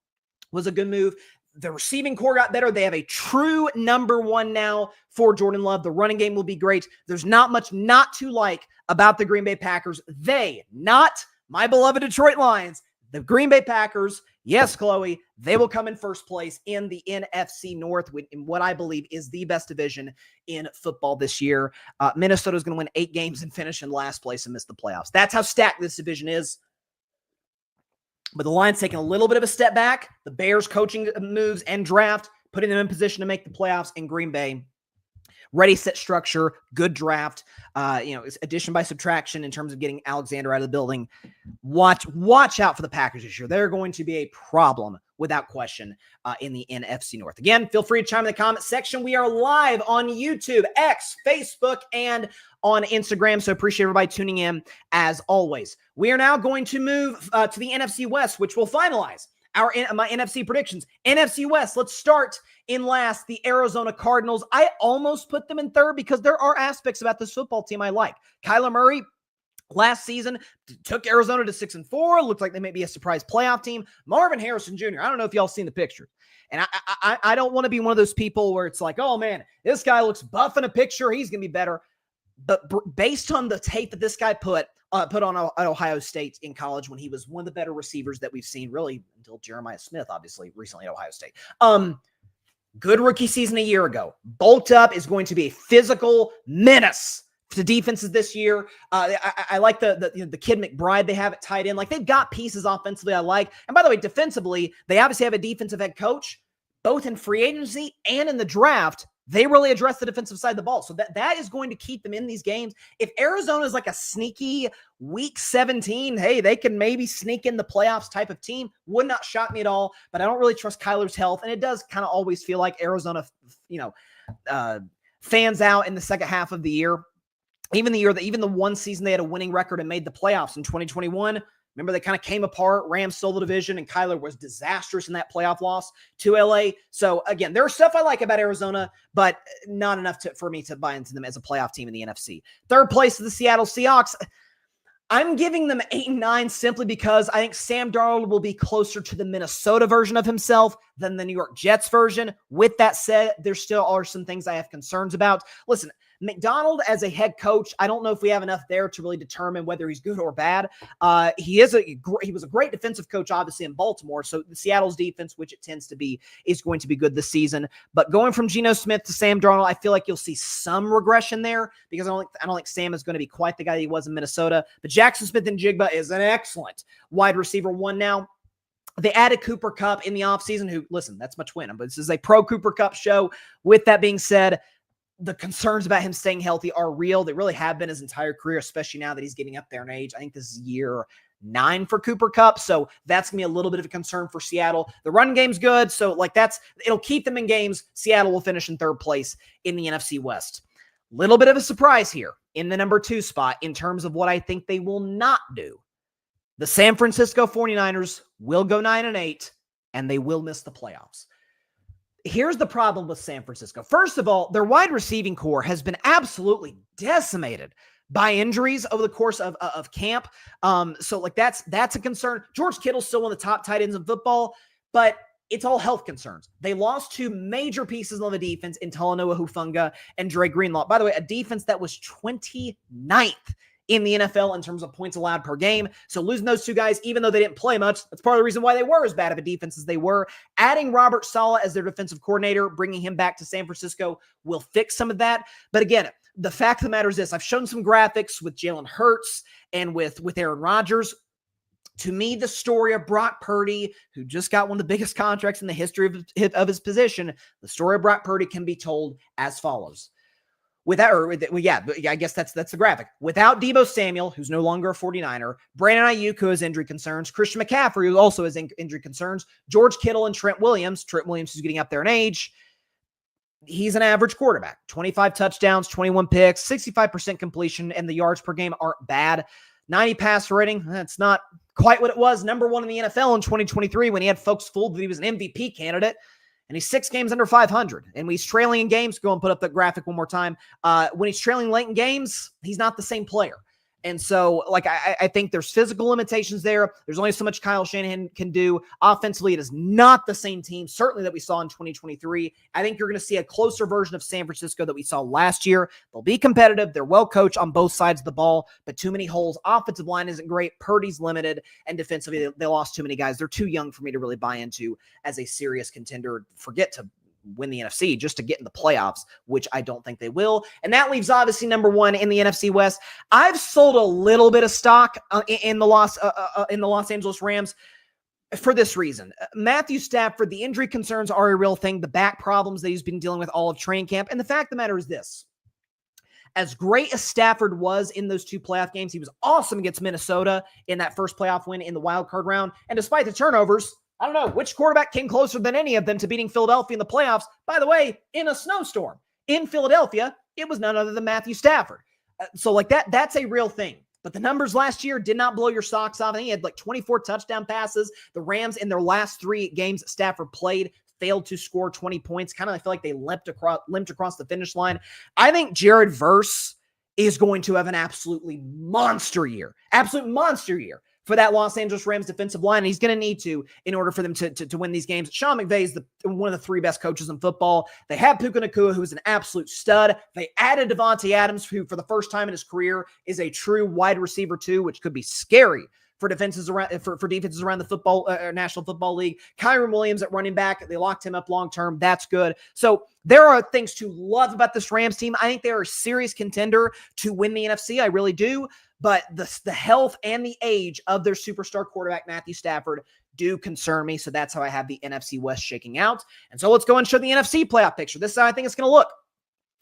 was a good move. The receiving core got better. They have a true number 1 now for Jordan Love. The running game will be great. There's not much not to like about the Green Bay Packers. They, not my beloved Detroit Lions, the Green Bay Packers, yes, Chloe, they will come in first place in the NFC North in what I believe is the best division in football this year. Minnesota is going to win 8 games and finish in last place and miss the playoffs. That's how stacked this division is. But the Lions taking a little bit of a step back. The Bears coaching moves and draft, putting them in position to make the playoffs in Green Bay. Ready, set, structure, good draft. It's addition by subtraction in terms of getting Alexander out of the building. Watch out for the Packers this year. They're going to be a problem without question in the NFC North. Again, feel free to chime in the comment section. We are live on YouTube, X, Facebook, and on Instagram. So appreciate everybody tuning in as always. We are now going to move to the NFC West, which will finalize my NFC predictions. NFC West, let's start in last, the Arizona Cardinals. I almost put them in third because there are aspects about this football team I like. Kyler Murray, last season, took Arizona to 6-4. Looked like they may be a surprise playoff team. Marvin Harrison Jr., I don't know if y'all seen the picture. And I don't want to be one of those people where it's like, oh man, this guy looks buff in a picture. He's going to be better. But based on the tape that this guy put on at Ohio State in college when he was one of the better receivers that we've seen really until Jeremiah Smith, obviously, recently at Ohio State. Good rookie season a year ago. Bulked up, is going to be a physical menace to defenses this year. I like the kid McBride they have at tight end. Like, they've got pieces offensively I like. And by the way, defensively, they obviously have a defensive head coach, both in free agency and in the draft. They really address the defensive side of the ball. So that is going to keep them in these games. If Arizona is like a sneaky week 17, hey, they can maybe sneak in the playoffs type of team. Would not shock me at all, but I don't really trust Kyler's health. And it does kind of always feel like Arizona, fans out in the second half of the year. Even the one season they had a winning record and made the playoffs in 2021. Remember, they kind of came apart. Rams stole the division, and Kyler was disastrous in that playoff loss to LA. So, again, there's stuff I like about Arizona, but not enough for me to buy into them as a playoff team in the NFC. Third place is the Seattle Seahawks. I'm giving them 8 and 9 simply because I think Sam Darnold will be closer to the Minnesota version of himself than the New York Jets version. With that said, there still are some things I have concerns about. Listen, McDonald as a head coach, I don't know if we have enough there to really determine whether he's good or bad. He was a great defensive coach, obviously, in Baltimore. So the Seattle's defense, which it tends to be, is going to be good this season. But going from Geno Smith to Sam Darnold, I feel like you'll see some regression there because I don't think Sam is going to be quite the guy that he was in Minnesota. But Jackson Smith-Njigba is an excellent wide receiver one now. They added Cooper Kupp in the offseason, who, listen, that's much win. But this is a pro Cooper Kupp show. With that being said, the concerns about him staying healthy are real. They really have been his entire career, especially now that he's getting up there in age. I think this is year 9 for Cooper Kupp. So that's going to be a little bit of a concern for Seattle. The run game's good. So it'll keep them in games. Seattle will finish in 3rd place in the NFC West. Little bit of a surprise here in the number 2 spot in terms of what I think they will not do. The San Francisco 49ers will go 9-8 and they will miss the playoffs. Here's the problem with San Francisco. First of all, their wide receiving core has been absolutely decimated by injuries over the course of camp. So that's a concern. George Kittle's still one of the top tight ends in football, but it's all health concerns. They lost 2 major pieces of the defense in Talanoa Hufanga and Dre Greenlaw. By the way, a defense that was 29th in the NFL in terms of points allowed per game. So losing those 2 guys, even though they didn't play much, that's part of the reason why they were as bad of a defense as they were. Adding Robert Saleh as their defensive coordinator, bringing him back to San Francisco will fix some of that. But again, the fact of the matter is this. I've shown some graphics with Jalen Hurts and with Aaron Rodgers. To me, the story of Brock Purdy, who just got one of the biggest contracts in the history of his position, the story of Brock Purdy can be told as follows. I guess that's the graphic. Without Deebo Samuel, who's no longer a 49er, Brandon Ayuk, who has injury concerns, Christian McCaffrey, who also has injury concerns, George Kittle and Trent Williams, who's getting up there in age, he's an average quarterback. 25 touchdowns, 21 picks, 65% completion, and the yards per game aren't bad. 90 passer rating, that's not quite what it was. Number 1 in the NFL in 2023 when he had folks fooled that he was an MVP candidate. And he's 6 games under 500. And when he's trailing in games, go and put up the graphic one more time. When he's trailing late in games, he's not the same player. And so, I think there's physical limitations there. There's only so much Kyle Shanahan can do. Offensively, it is not the same team, certainly that we saw in 2023. I think you're going to see a closer version of San Francisco that we saw last year. They'll be competitive. They're well coached on both sides of the ball, but too many holes. Offensive line isn't great. Purdy's limited. And defensively, they lost too many guys. They're too young for me to really buy into as a serious contender. Forget to win the NFC, just to get in the playoffs, which I don't think they will. And that leaves obviously number 1 in the NFC West. I've sold a little bit of stock in the Los Angeles Rams for this reason. Matthew Stafford, the injury concerns are a real thing. The back problems that he's been dealing with all of training camp. And the fact of the matter is this. As great as Stafford was in those 2 playoff games, he was awesome against Minnesota in that first playoff win in the wild card round. And despite the turnovers, I don't know which quarterback came closer than any of them to beating Philadelphia in the playoffs. By the way, in a snowstorm in Philadelphia, it was none other than Matthew Stafford. That's a real thing. But the numbers last year did not blow your socks off. I think he had 24 touchdown passes. The Rams in their last 3 games Stafford played failed to score 20 points. I feel like they limped across the finish line. I think Jared Verse is going to have an absolute monster year for that Los Angeles Rams defensive line. And he's going to need to in order for them to win these games. Sean McVay is one of the 3 best coaches in football. They have Puka Nacua, who's an absolute stud. They added Devontae Adams, who for the first time in his career is a true wide receiver too, which could be scary for defenses around the football National Football League. Kyron Williams at running back, they locked him up long term. That's good. So there are things to love about this Rams team. I think they are a serious contender to win the NFC. I really do. But the health and the age of their superstar quarterback, Matthew Stafford, do concern me. So that's how I have the NFC West shaking out. And so let's go and show the NFC playoff picture. This is how I think it's going to look.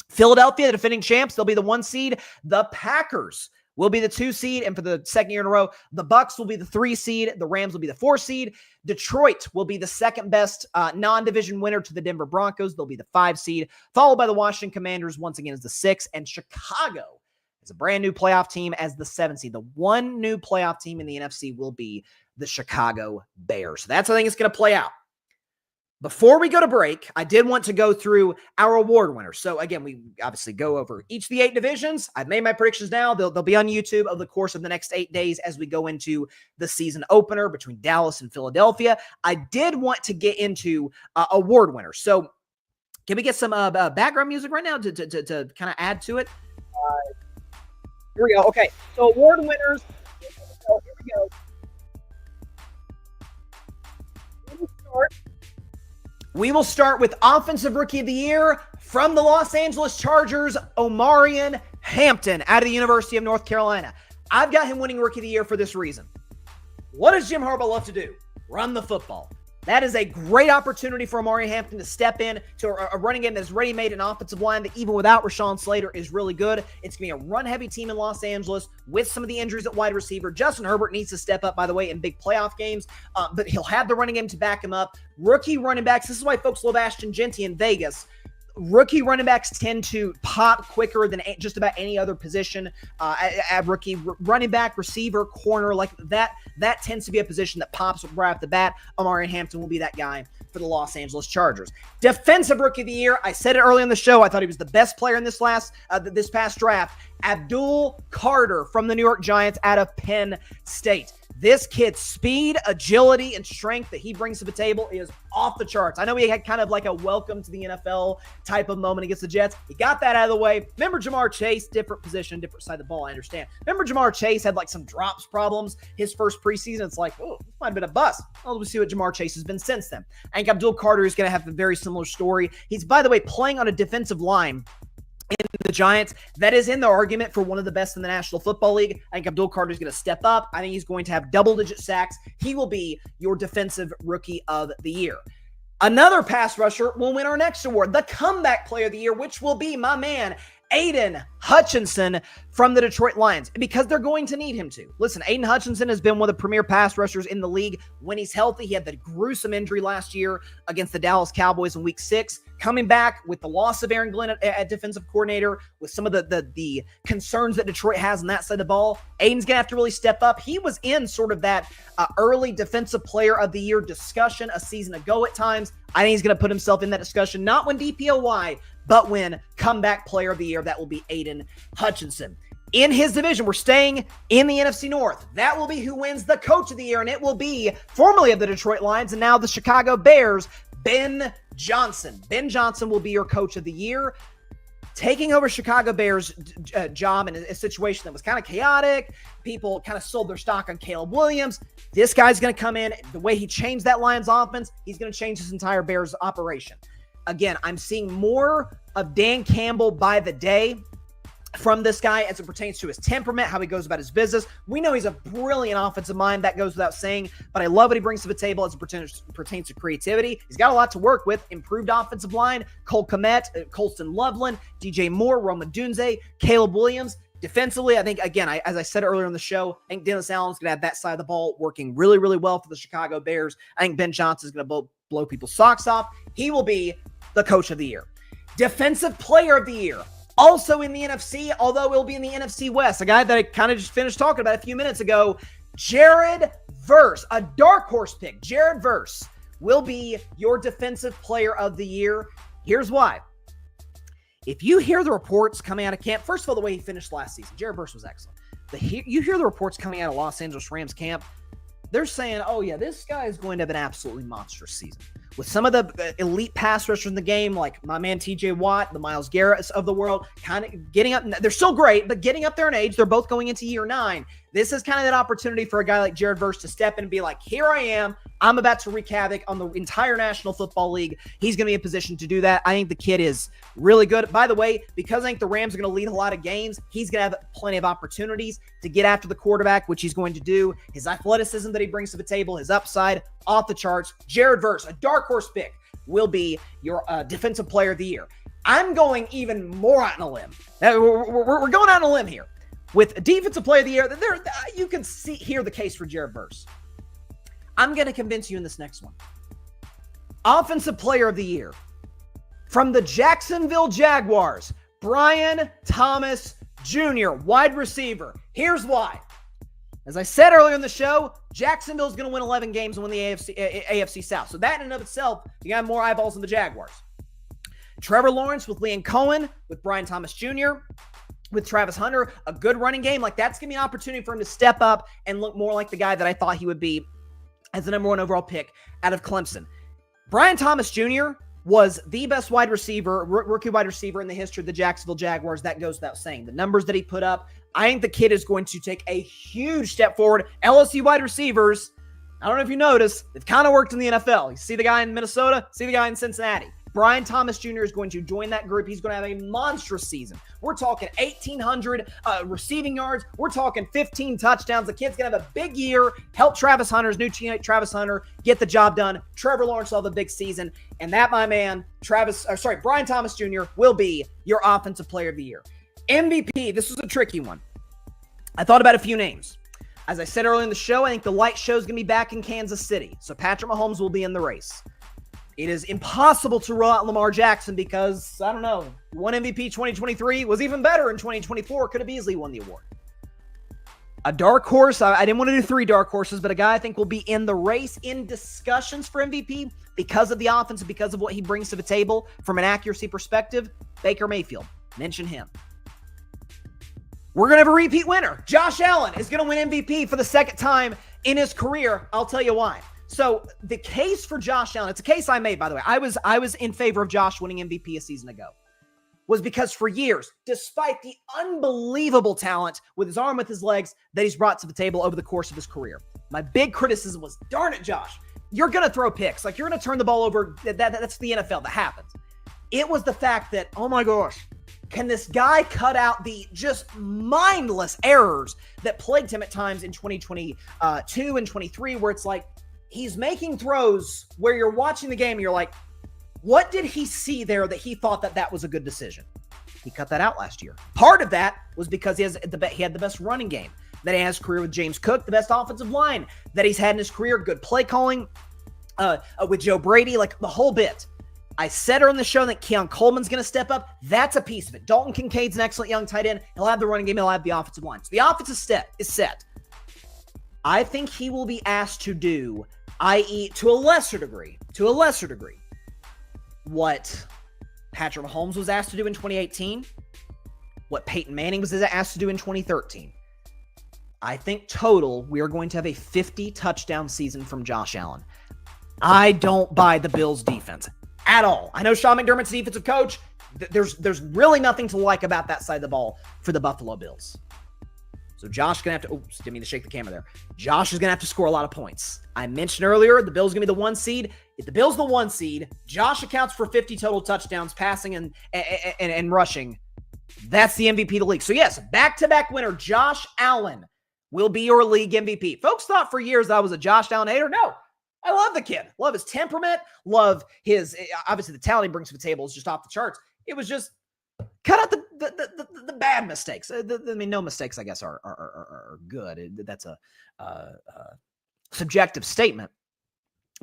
Philadelphia, the defending champs, they'll be the 1 seed. The Packers will be the 2 seed. And for the second year in a row, the Bucs will be the 3 seed. The Rams will be the 4 seed. Detroit will be the second best non-division winner to the Denver Broncos. They'll be the 5 seed, followed by the Washington Commanders once again as the 6. And Chicago is a brand new playoff team as the 7 seed. The one new playoff team in the NFC will be the Chicago Bears. So that's how I think it's going to play out. Before we go to break, I did want to go through our award winners. So again, we obviously go over each of the 8 divisions. I've made my predictions now. They'll be on YouTube over the course of the next 8 days as we go into the season opener between Dallas and Philadelphia. I did want to get into award winners. So can we get some background music right now to kind of add to it? Here we go. Okay, so award winners. So here we go. We will start with Offensive Rookie of the Year from the Los Angeles Chargers, Omarion Hampton out of the University of North Carolina. I've got him winning Rookie of the Year for this reason. What does Jim Harbaugh love to do? Run the football. That is a great opportunity for Omarion Hampton to step in to a running game that's ready-made, an offensive line that even without Rashawn Slater is really good. It's going to be a run-heavy team in Los Angeles with some of the injuries at wide receiver. Justin Herbert needs to step up, by the way, in big playoff games, but he'll have the running game to back him up. Rookie running backs, this is why folks love Ashton Genty in Vegas. Rookie running backs tend to pop quicker than just about any other position at rookie. Running back, receiver, corner, like that tends to be a position that pops right off the bat. Omarion Hampton will be that guy for the Los Angeles Chargers. Defensive Rookie of the Year, I said it early in the show, I thought he was the best player in this past draft. Abdul Carter from the New York Giants out of Penn State. This kid's speed, agility, and strength that he brings to the table is off the charts. I know he had kind of like a welcome to the NFL type of moment against the Jets. He got that out of the way. Remember Jamar Chase, different position, different side of the ball, I understand. Remember Jamar Chase had like some drops problems his first preseason. It's like, oh, this might have been a bust. Well, we'll see what Jamar Chase has been since then. I think Abdul Carter is going to have a very similar story. He's, by the way, playing on a defensive line in the Giants that is in the argument for one of the best in the National Football League. I think Abdul Carter is going to step up. I think he's going to have double-digit sacks. He will be your Defensive Rookie of the Year. Another pass rusher will win our next award, the Comeback Player of the Year, which will be my man, Aiden Hutchinson from the Detroit Lions, because they're going to need him to. Listen, Aiden Hutchinson has been one of the premier pass rushers in the league when he's healthy. He had the gruesome injury last year against the Dallas Cowboys in Week 6. Coming back with the loss of Aaron Glenn at defensive coordinator, with some of the concerns that Detroit has on that side of the ball, Aiden's going to have to really step up. He was in sort of that early Defensive Player of the Year discussion a season ago at times. I think he's going to put himself in that discussion, not when DPOY, but when Comeback Player of the Year. That will be Aiden Hutchinson. In his division, we're staying in the NFC North. That will be who wins the Coach of the Year, and it will be formerly of the Detroit Lions and now the Chicago Bears, Ben Johnson. Ben Johnson will be your Coach of the Year, taking over Chicago Bears' job in a situation that was kind of chaotic. People kind of sold their stock on Caleb Williams. This guy's going to come in. The way he changed that Lions offense, he's going to change his entire Bears operation. Again, I'm seeing more of Dan Campbell by the day from this guy as it pertains to his temperament, how he goes about his business. We know he's a brilliant offensive mind. That goes without saying, but I love what he brings to the table as it pertains to creativity. He's got a lot to work with. Improved offensive line, Cole Kmet, Colston Loveland, DJ Moore, Roma Dunze, Caleb Williams. Defensively, I think, again, as I said earlier in the show, I think Dennis Allen's going to have that side of the ball working really, really well for the Chicago Bears. I think Ben Johnson is going to blow people's socks off. He will be the Coach of the Year. Defensive Player of the Year. Also in the NFC, although it'll be in the NFC West, a guy that I kind of just finished talking about a few minutes ago, Jared Verse, a dark horse pick. Jared Verse will be your Defensive Player of the Year. Here's why. If you hear the reports coming out of camp, first of all, the way he finished last season, Jared Verse was excellent. You hear the reports coming out of Los Angeles Rams camp, they're saying, oh yeah, this guy is going to have an absolutely monstrous season. With some of the elite pass rushers in the game, like my man TJ Watt, the Myles Garrett's of the world, kind of getting up. They're still great, but getting up there in age, they're both going into year 9. This is kind of that opportunity for a guy like Jared Verse to step in and be like, here I am. I'm about to wreak havoc on the entire National Football League. He's going to be in position to do that. I think the kid is really good. By the way, because I think the Rams are going to lead a lot of games, he's going to have plenty of opportunities to get after the quarterback, which he's going to do. His athleticism that he brings to the table, his upside, off the charts. Jared Verse, a dark horse pick, will be your Defensive Player of the Year. I'm going even more out on a limb. We're going out on a limb here. With Defensive Player of the Year, you can hear the case for Jared Verse. I'm going to convince you in this next one. Offensive Player of the Year from the Jacksonville Jaguars, Brian Thomas Jr., wide receiver. Here's why. As I said earlier in the show, Jacksonville's going to win 11 games and win the AFC South. So that in and of itself, you got more eyeballs than the Jaguars. Trevor Lawrence with Liam Cohen, with Brian Thomas Jr., with Travis Hunter, a good running game. Like, that's going to be an opportunity for him to step up and look more like the guy that I thought he would be as the number 1 overall pick out of Clemson. Brian Thomas Jr. was the best rookie wide receiver in the history of the Jacksonville Jaguars. That goes without saying. The numbers that he put up, I think the kid is going to take a huge step forward. LSU wide receivers, I don't know if you noticed, they've kind of worked in the NFL. You see the guy in Minnesota, see the guy in Cincinnati. Brian Thomas Jr. is going to join that group. He's going to have a monstrous season. We're talking 1,800 receiving yards. We're talking 15 touchdowns. The kid's going to have a big year, help Travis Hunter's new teammate, Travis Hunter, get the job done. Trevor Lawrence will have a big season. And that, my man, Brian Thomas Jr. will be your Offensive Player of the Year. MVP, this was a tricky one. I thought about a few names. As I said earlier in the show, I think the light show is going to be back in Kansas City. So Patrick Mahomes will be in the race. It is impossible to rule out Lamar Jackson because, I don't know, won MVP 2023, was even better in 2024, could have easily won the award. A dark horse, I didn't want to do 3 dark horses, but a guy I think will be in the race, in discussions for MVP because of the offense and because of what he brings to the table from an accuracy perspective, Baker Mayfield. Mention him. We're going to have a repeat winner. Josh Allen is going to win MVP for the second time in his career. I'll tell you why. So the case for Josh Allen, it's a case I made, by the way. I was in favor of Josh winning MVP a season ago. Was because for years, despite the unbelievable talent with his arm, with his legs that he's brought to the table over the course of his career, my big criticism was, darn it, Josh, you're going to throw picks. Like, you're going to turn the ball over. That's the NFL. That happens. It was the fact that, oh my gosh, can this guy cut out the just mindless errors that plagued him at times in 2022 and 23, where it's like, he's making throws where you're watching the game and you're like, what did he see there that he thought that was a good decision? He cut that out last year. Part of that was because he had the best running game that he has career with James Cook, the best offensive line that he's had in his career, good play calling with Joe Brady, like the whole bit. I said on the show that Keon Coleman's going to step up. That's a piece of it. Dalton Kincaid's an excellent young tight end. He'll have the running game. He'll have the offensive line. So the offense is set. I think he will be asked to do, i.e., to a lesser degree, what Patrick Mahomes was asked to do in 2018, what Peyton Manning was asked to do in 2013. I think total, we are going to have a 50-touchdown season from Josh Allen. I don't buy the Bills' defense at all. I know Sean McDermott's defensive coach. There's really nothing to like about that side of the ball for the Buffalo Bills. So Josh is going to have to, didn't mean to shake the camera there. Josh is going to have to score a lot of points. I mentioned earlier, the Bills are going to be the 1 seed. If the Bills are the 1 seed, Josh accounts for 50 total touchdowns, passing and rushing. That's the MVP of the league. So yes, back-to-back winner Josh Allen will be your league MVP. Folks thought for years that I was a Josh Allen hater. No, I love the kid. Love his temperament. Love his, obviously the talent he brings to the table is just off the charts. It was just, cut out the bad mistakes. No mistakes, I guess, are good. That's a subjective statement.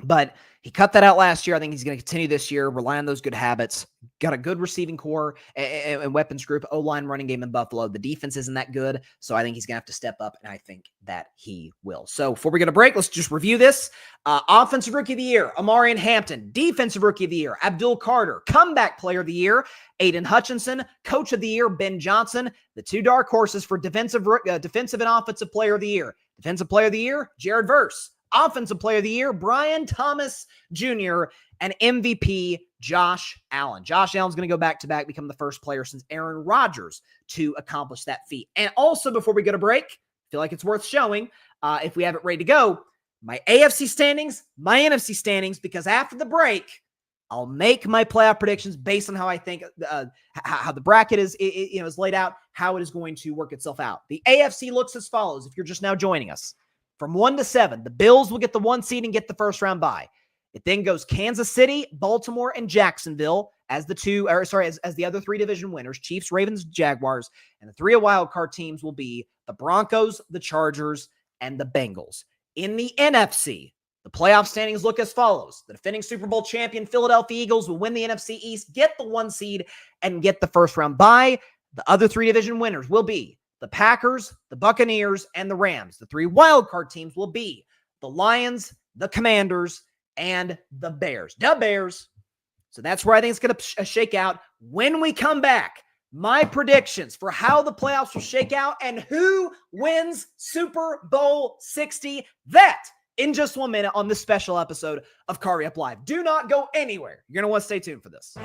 But he cut that out last year. I think he's going to continue this year, rely on those good habits. Got a good receiving core and weapons group, O-line running game in Buffalo. The defense isn't that good, so I think he's going to have to step up, and I think that he will. So before we get a break, let's just review this. Offensive Rookie of the Year, Amarian Hampton. Defensive Rookie of the Year, Abdul Carter. Comeback Player of the Year, Aiden Hutchinson. Coach of the Year, Ben Johnson. The 2 dark horses for defensive and offensive Player of the Year. Defensive Player of the Year, Jared Verse. Offensive Player of the Year, Brian Thomas Jr., and MVP, Josh Allen. Josh Allen's going to go back-to-back, become the first player since Aaron Rodgers to accomplish that feat. And also, before we go to break, I feel like it's worth showing, if we have it ready to go, my AFC standings, my NFC standings, because after the break, I'll make my playoff predictions based on how I think how the bracket is laid out, how it is going to work itself out. The AFC looks as follows, if you're just now joining us. From 1 to 7, the Bills will get the 1 seed and get the first round bye. It then goes Kansas City, Baltimore, and Jacksonville as the other 3 division winners, Chiefs, Ravens, Jaguars, and the 3 wild card teams will be the Broncos, the Chargers, and the Bengals. In the NFC, the playoff standings look as follows. The defending Super Bowl champion Philadelphia Eagles will win the NFC East, get the 1 seed, and get the first round bye. The other 3 division winners will be the Packers, the Buccaneers, and the Rams. The 3 wildcard teams will be the Lions, the Commanders, and the Bears. The Bears. So that's where I think it's going to shake out. When we come back, my predictions for how the playoffs will shake out and who wins Super Bowl 60. That in just 1 minute on this special episode of Carving Up Live. Do not go anywhere. You're going to want to stay tuned for this.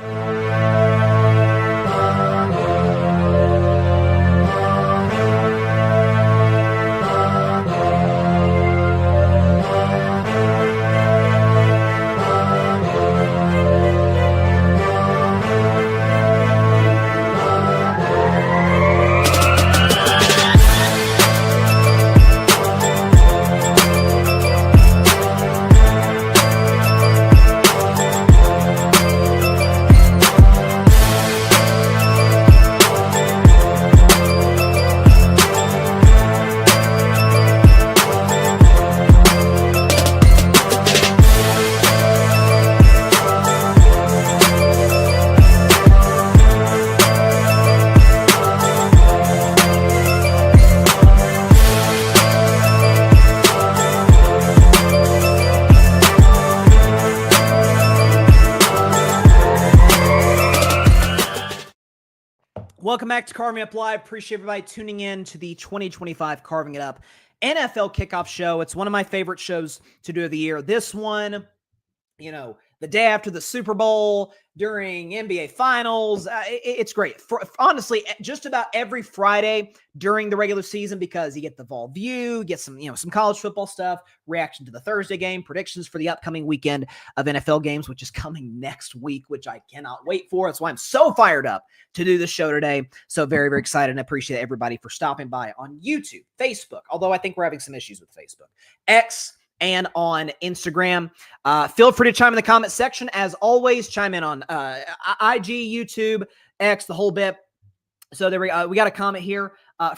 Welcome back to Carving Up Live. Appreciate everybody tuning in to the 2025 Carving It Up NFL Kickoff Show. It's one of my favorite shows to do of the year. This one, the day after the Super Bowl, during NBA Finals, it's great. Honestly, just about every Friday during the regular season, because you get the Vol View, you get some college football stuff, reaction to the Thursday game, predictions for the upcoming weekend of NFL games, which is coming next week, which I cannot wait for. That's why I'm so fired up to do this show today. So very, very excited, and I appreciate everybody for stopping by on YouTube, Facebook, although I think we're having some issues with Facebook, X, and on Instagram. Feel free to chime in the comment section. As always, chime in on IG, YouTube, X, the whole bit. So there we got a comment here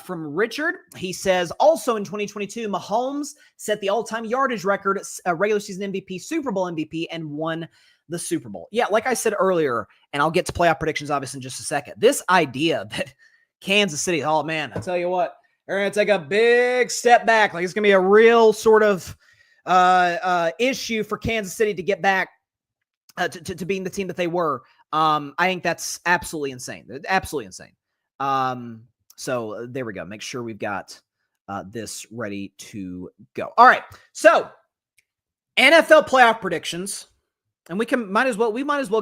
from Richard. He says, also in 2022, Mahomes set the all-time yardage record, regular season MVP, Super Bowl MVP, and won the Super Bowl. Yeah, like I said earlier, and I'll get to playoff predictions obviously in just a second, this idea that Kansas City, oh man, I tell you what, they're going to take a big step back. Like it's going to be a real sort of issue for Kansas City to get back to being the team that they were. I think that's absolutely insane. Absolutely insane. So there we go. Make sure we've got this ready to go. All right. So NFL playoff predictions, and we might as well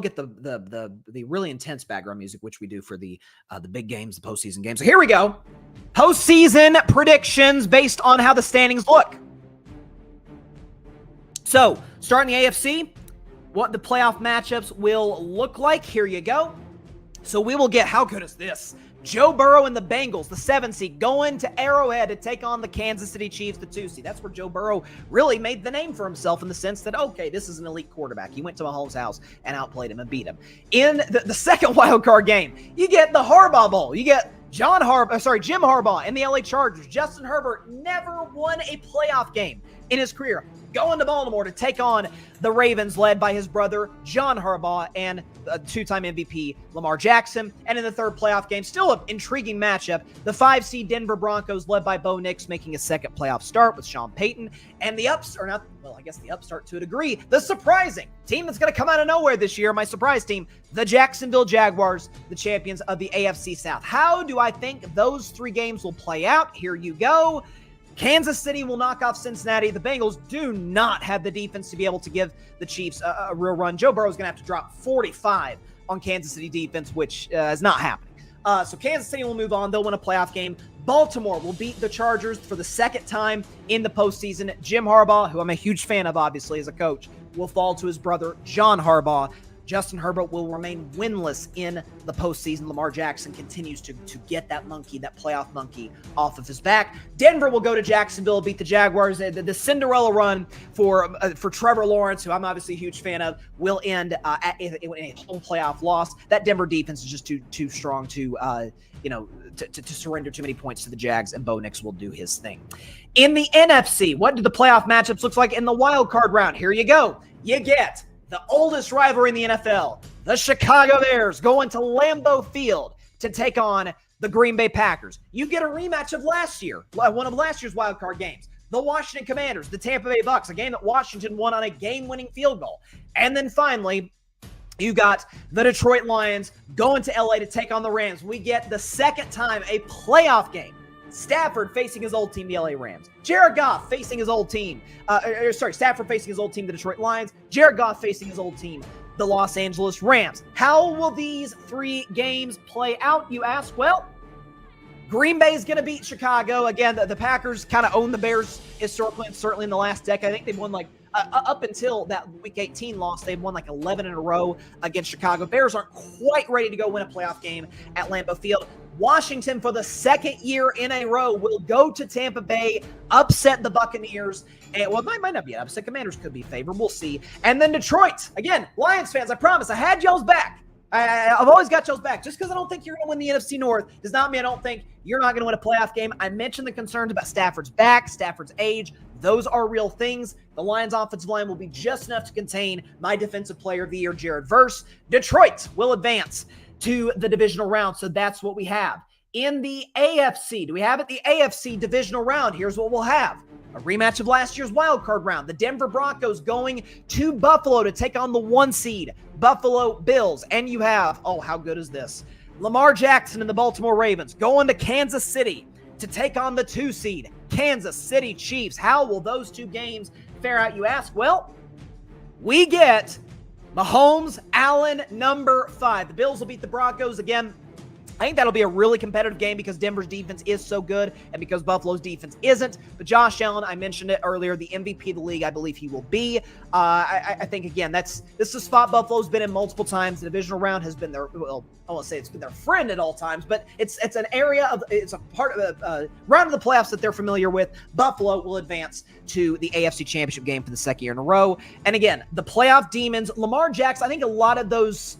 get the really intense background music, which we do for the big games, the postseason games. So here we go. Postseason predictions based on how the standings look. So, starting the AFC, what the playoff matchups will look like. Here you go. So we will get, how good is this? Joe Burrow and the Bengals, the 7 seed, going to Arrowhead to take on the Kansas City Chiefs, the 2 seed. That's where Joe Burrow really made the name for himself in the sense that, okay, this is an elite quarterback. He went to Mahomes' house and outplayed him and beat him. In the second wild card game, you get the Harbaugh Bowl. You get Jim Harbaugh and the LA Chargers. Justin Herbert never won a playoff game in his career, going to Baltimore to take on the Ravens, led by his brother, John Harbaugh, and a 2-time MVP, Lamar Jackson. And in the third playoff game, still an intriguing matchup, the 5 seed Denver Broncos, led by Bo Nix, making a second playoff start with Sean Payton. And the upstart to a degree, the surprising team that's going to come out of nowhere this year, my surprise team, the Jacksonville Jaguars, the champions of the AFC South. How do I think those 3 games will play out? Here you go. Kansas City will knock off Cincinnati. The Bengals do not have the defense to be able to give the Chiefs a real run. Joe Burrow is going to have to drop 45 on Kansas City defense, which is not happening. So Kansas City will move on. They'll win a playoff game. Baltimore will beat the Chargers for the second time in the postseason. Jim Harbaugh, who I'm a huge fan of, obviously, as a coach, will fall to his brother, John Harbaugh. Justin Herbert will remain winless in the postseason. Lamar Jackson continues to get that playoff monkey off of his back. Denver will go to Jacksonville, beat the Jaguars. The Cinderella run for Trevor Lawrence, who I'm obviously a huge fan of, will end in a home playoff loss. That Denver defense is just too strong to surrender too many points to the Jags, and Bo Nix will do his thing. In the NFC, what do the playoff matchups look like in the wild card round? Here you go. You get the oldest rivalry in the NFL, the Chicago Bears, going to Lambeau Field to take on the Green Bay Packers. You get a rematch of last year, one of last year's wild card games. The Washington Commanders, the Tampa Bay Bucks, a game that Washington won on a game-winning field goal. And then finally, you got the Detroit Lions going to LA to take on the Rams. We get the second time a playoff game. Stafford facing his old team, the LA Rams. Jared Goff facing his old team. Stafford facing his old team, the Detroit Lions. Jared Goff facing his old team, the Los Angeles Rams. How will these 3 games play out, you ask? Well, Green Bay is going to beat Chicago. Again, the Packers kind of own the Bears historically, and certainly in the last decade. I think they've won up until that Week 18 loss, they've won 11 in a row against Chicago. Bears aren't quite ready to go win a playoff game at Lambeau Field. Washington, for the second year in a row, will go to Tampa Bay, upset the Buccaneers. And, well, it might not be an upset. Commanders could be favored. We'll see. And then Detroit. Again, Lions fans, I promise, I had y'all's back. I've always got y'all's back. Just because I don't think you're going to win the NFC North does not mean I don't think you're not going to win a playoff game. I mentioned the concerns about Stafford's back, Stafford's age. Those are real things. The Lions' offensive line will be just enough to contain my Defensive Player of the Year, Jared Verse. Detroit will advance to the divisional round, so that's what we have. In the AFC, do we have it? The AFC divisional round, here's what we'll have. A rematch of last year's wild card round. The Denver Broncos going to Buffalo to take on the 1 seed, Buffalo Bills. And you have, oh, how good is this? Lamar Jackson and the Baltimore Ravens going to Kansas City to take on the 2 seed, Kansas City Chiefs. How will those 2 games fare out, you ask? Well, we get Mahomes, Allen, number 5. The Bills will beat the Broncos again. I think that'll be a really competitive game because Denver's defense is so good and because Buffalo's defense isn't. But Josh Allen, I mentioned it earlier, the MVP of the league, I believe he will be. I think, again, this is a spot Buffalo's been in multiple times. The divisional round has been their, well, I won't say it's been their friend at all times, but it's an area of, it's a part of the round of the playoffs that they're familiar with. Buffalo will advance to the AFC Championship game for the second year in a row. And again, the playoff demons, Lamar Jackson, I think a lot of those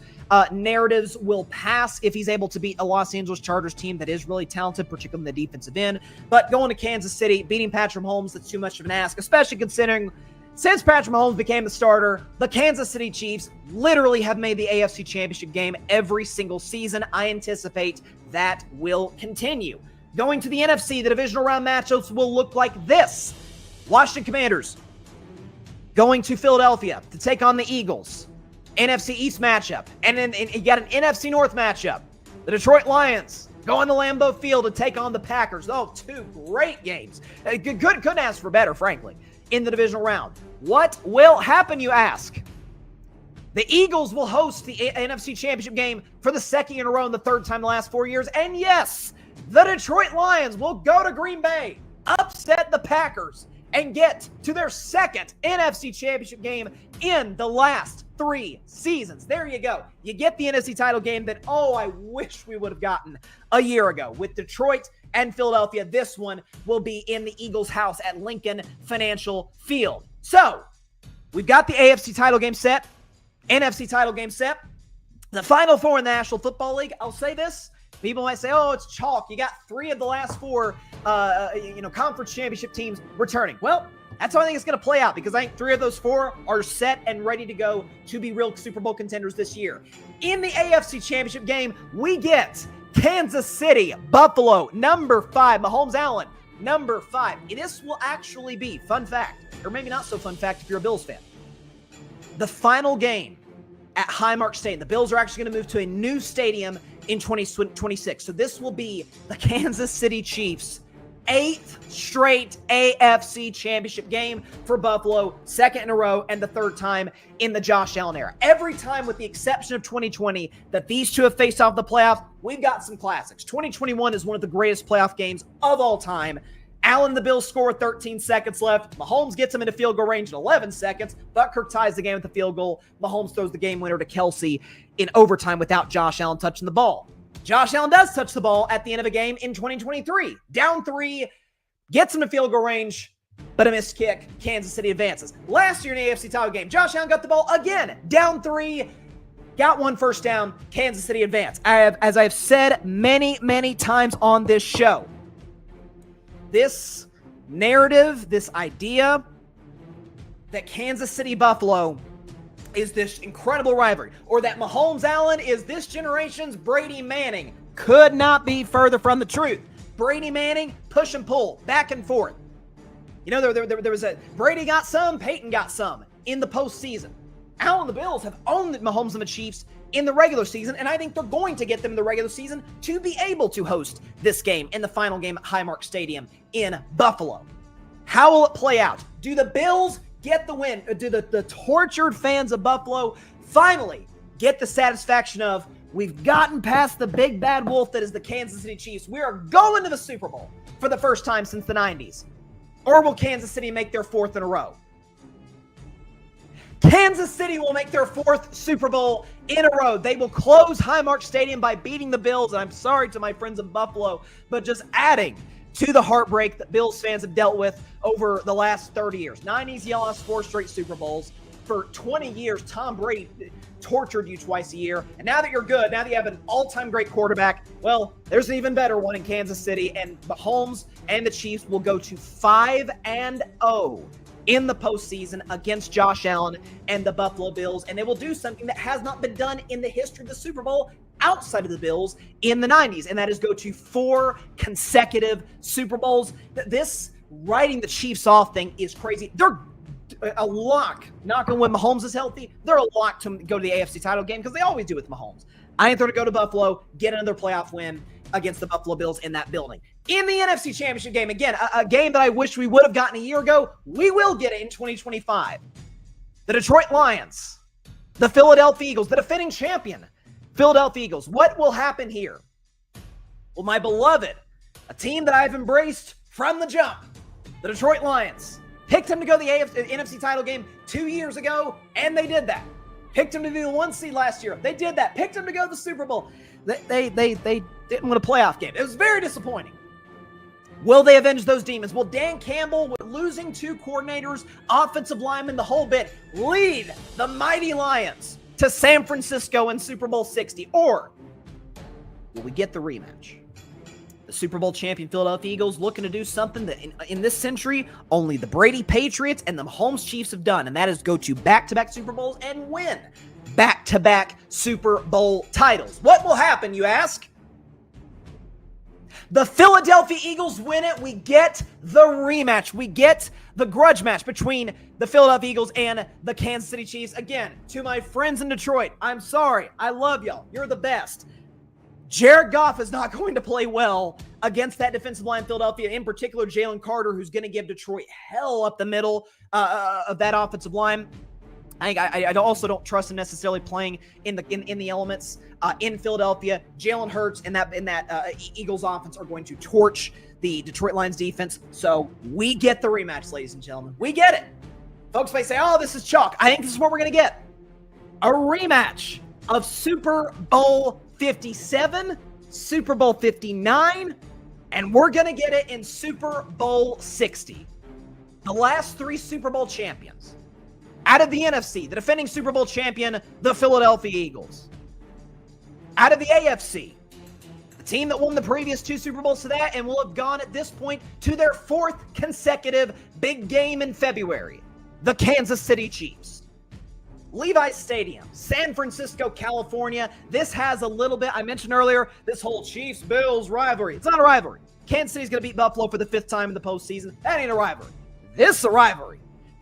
narratives will pass if he's able to beat a Los Angeles Chargers team that is really talented, particularly in the defensive end. But going to Kansas City, beating Patrick Mahomes, that's too much of an ask, especially considering since Patrick Mahomes became the starter, the Kansas City Chiefs literally have made the AFC Championship game every single season. I anticipate that will continue. Going to the NFC, the divisional round matchups will look like this. Washington Commanders going to Philadelphia to take on the Eagles. NFC East matchup. And then you got an NFC North matchup. The Detroit Lions going to Lambeau Field to take on the Packers. Oh, 2 great games. Couldn't ask for better, frankly, in the divisional round. What will happen, you ask? The Eagles will host the NFC Championship game for the second year in a row and the third time in the last 4 years. And yes, the Detroit Lions will go to Green Bay, upset the Packers, and get to their second NFC Championship game in the last 3 seasons. There you go. You get the NFC title game that, oh, I wish we would have gotten a year ago. With Detroit and Philadelphia, this one will be in the Eagles' house at Lincoln Financial Field. So, we've got the AFC title game set, NFC title game set. The Final Four in the National Football League, I'll say this. People might say, oh, it's chalk. You got 3 of the last 4 conference championship teams returning. Well, that's how I think it's going to play out because I think 3 of those 4 are set and ready to go to be real Super Bowl contenders this year. In the AFC Championship game, we get Kansas City, Buffalo, number 5, Mahomes Allen, number 5. This will actually be, fun fact, or maybe not so fun fact if you're a Bills fan, the final game at Highmark Stadium. The Bills are actually going to move to a new stadium in 2026. So this will be the Kansas City Chiefs' 8th straight AFC Championship game for Buffalo, 2nd in a row, and the 3rd time in the Josh Allen era. Every time, with the exception of 2020, that these 2 have faced off the playoffs, we've got some classics. 2021 is one of the greatest playoff games of all time. Allen and the Bills score with 13 seconds left. Mahomes gets them into field goal range in 11 seconds. Butker ties the game with the field goal. Mahomes throws the game winner to Kelsey in overtime without Josh Allen touching the ball. Josh Allen does touch the ball at the end of a game in 2023. Down 3, gets him to field goal range, but a missed kick. Kansas City advances. Last year in the AFC title game, Josh Allen got the ball again. Down 3, got 1 first down. Kansas City advance. As I've said many, many times on this show, this narrative, this idea that Kansas City Buffalo is this incredible rivalry, or that Mahomes Allen is this generation's Brady Manning. Could not be further from the truth. Brady Manning, push and pull, back and forth. You know, there was a Brady got some, Peyton got some in the postseason. Allen and the Bills have owned Mahomes and the Chiefs in the regular season, and I think they're going to get them in the regular season to be able to host this game in the final game at Highmark Stadium in Buffalo. How will it play out? Do the Bills get the win? Do the tortured fans of Buffalo finally get the satisfaction of, we've gotten past the big bad wolf that is the Kansas City Chiefs. We are going to the Super Bowl for the first time since the 90s. Or will Kansas City make their fourth in a row? Kansas City will make their fourth Super Bowl in a row. They will close Highmark Stadium by beating the Bills. And I'm sorry to my friends in Buffalo, but just adding to the heartbreak that Bills fans have dealt with over the last 30 years. 90s, you lost 4 straight Super Bowls. For 20 years, Tom Brady tortured you twice a year. And now that you're good, now that you have an all-time great quarterback, well, there's an even better one in Kansas City. And Mahomes and the Chiefs will go to 5-0 in the postseason against Josh Allen and the Buffalo Bills. And they will do something that has not been done in the history of the Super Bowl outside of the Bills in the 90s. And that is go to 4 consecutive Super Bowls. This writing the Chiefs off thing is crazy. They're a lock, not going to win. Mahomes is healthy. They're a lock to go to the AFC title game because they always do with Mahomes. I think they're going to go to Buffalo, get another playoff win against the Buffalo Bills in that building. In the NFC Championship game, again, a game that I wish we would have gotten a year ago, we will get it in 2025. The Detroit Lions, the Philadelphia Eagles, the defending champion, Philadelphia Eagles. What will happen here? Well, my beloved, a team that I've embraced from the jump, the Detroit Lions, picked him to go to the NFC title game 2 years ago, and they did that. Picked him to be the 1 seed last year. They did that. Picked him to go to the Super Bowl. They didn't win a playoff game. It was very disappointing. Will they avenge those demons? Will Dan Campbell, with losing 2 coordinators, offensive linemen, the whole bit, lead the mighty Lions to San Francisco in Super Bowl 60? Or will we get the rematch? The Super Bowl champion Philadelphia Eagles looking to do something that in this century only the Brady Patriots and the Mahomes Chiefs have done, and that is go to back-to-back Super Bowls and win back-to-back Super Bowl titles. What will happen, you ask? The Philadelphia Eagles win it. We get the rematch. We get the grudge match between the Philadelphia Eagles and the Kansas City Chiefs. Again, to my friends in Detroit, I'm sorry. I love y'all. You're the best. Jared Goff is not going to play well against that defensive line in Philadelphia, in particular Jalen Carter, who's going to give Detroit hell up the middle of that offensive line. I also don't trust him necessarily playing in the elements in Philadelphia. Jalen Hurts and that Eagles offense are going to torch the Detroit Lions defense. So we get the rematch, ladies and gentlemen. We get it. Folks may say, oh, this is chalk. I think this is what we're going to get. A rematch of Super Bowl 57, Super Bowl 59, and we're going to get it in Super Bowl 60. The last 3 Super Bowl champions. Out of the NFC, the defending Super Bowl champion, the Philadelphia Eagles. Out of the AFC, the team that won the previous 2 Super Bowls to that and will have gone at this point to their 4th consecutive big game in February, the Kansas City Chiefs. Levi's Stadium, San Francisco, California. This has a little bit, I mentioned earlier, this whole Chiefs-Bills rivalry. It's not a rivalry. Kansas City's going to beat Buffalo for the 5th time in the postseason. That ain't a rivalry. This is a rivalry.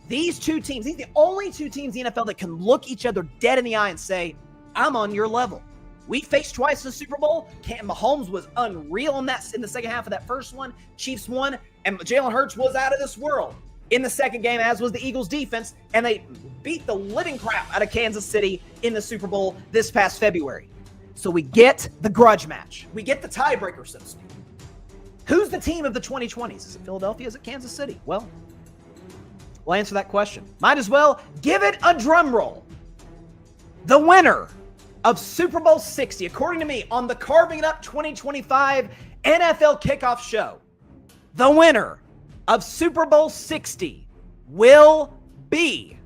These 2 teams, these are the only 2 teams in the NFL that can look each other dead in the eye and say, I'm on your level. We faced twice in the Super Bowl. Mahomes was unreal in the second half of that first one. Chiefs won, and Jalen Hurts was out of this world in the second game, as was the Eagles defense, and they beat the living crap out of Kansas City in the Super Bowl this past February. So we get the grudge match. We get the tiebreaker, so to speak. Who's the team of the 2020s? Is it Philadelphia? Is it Kansas City? Well, we'll answer that question. Might as well give it a drum roll. The winner of Super Bowl 60, according to me, on the Carving It Up 2025 NFL Kickoff Show, the winner of Super Bowl 60 will be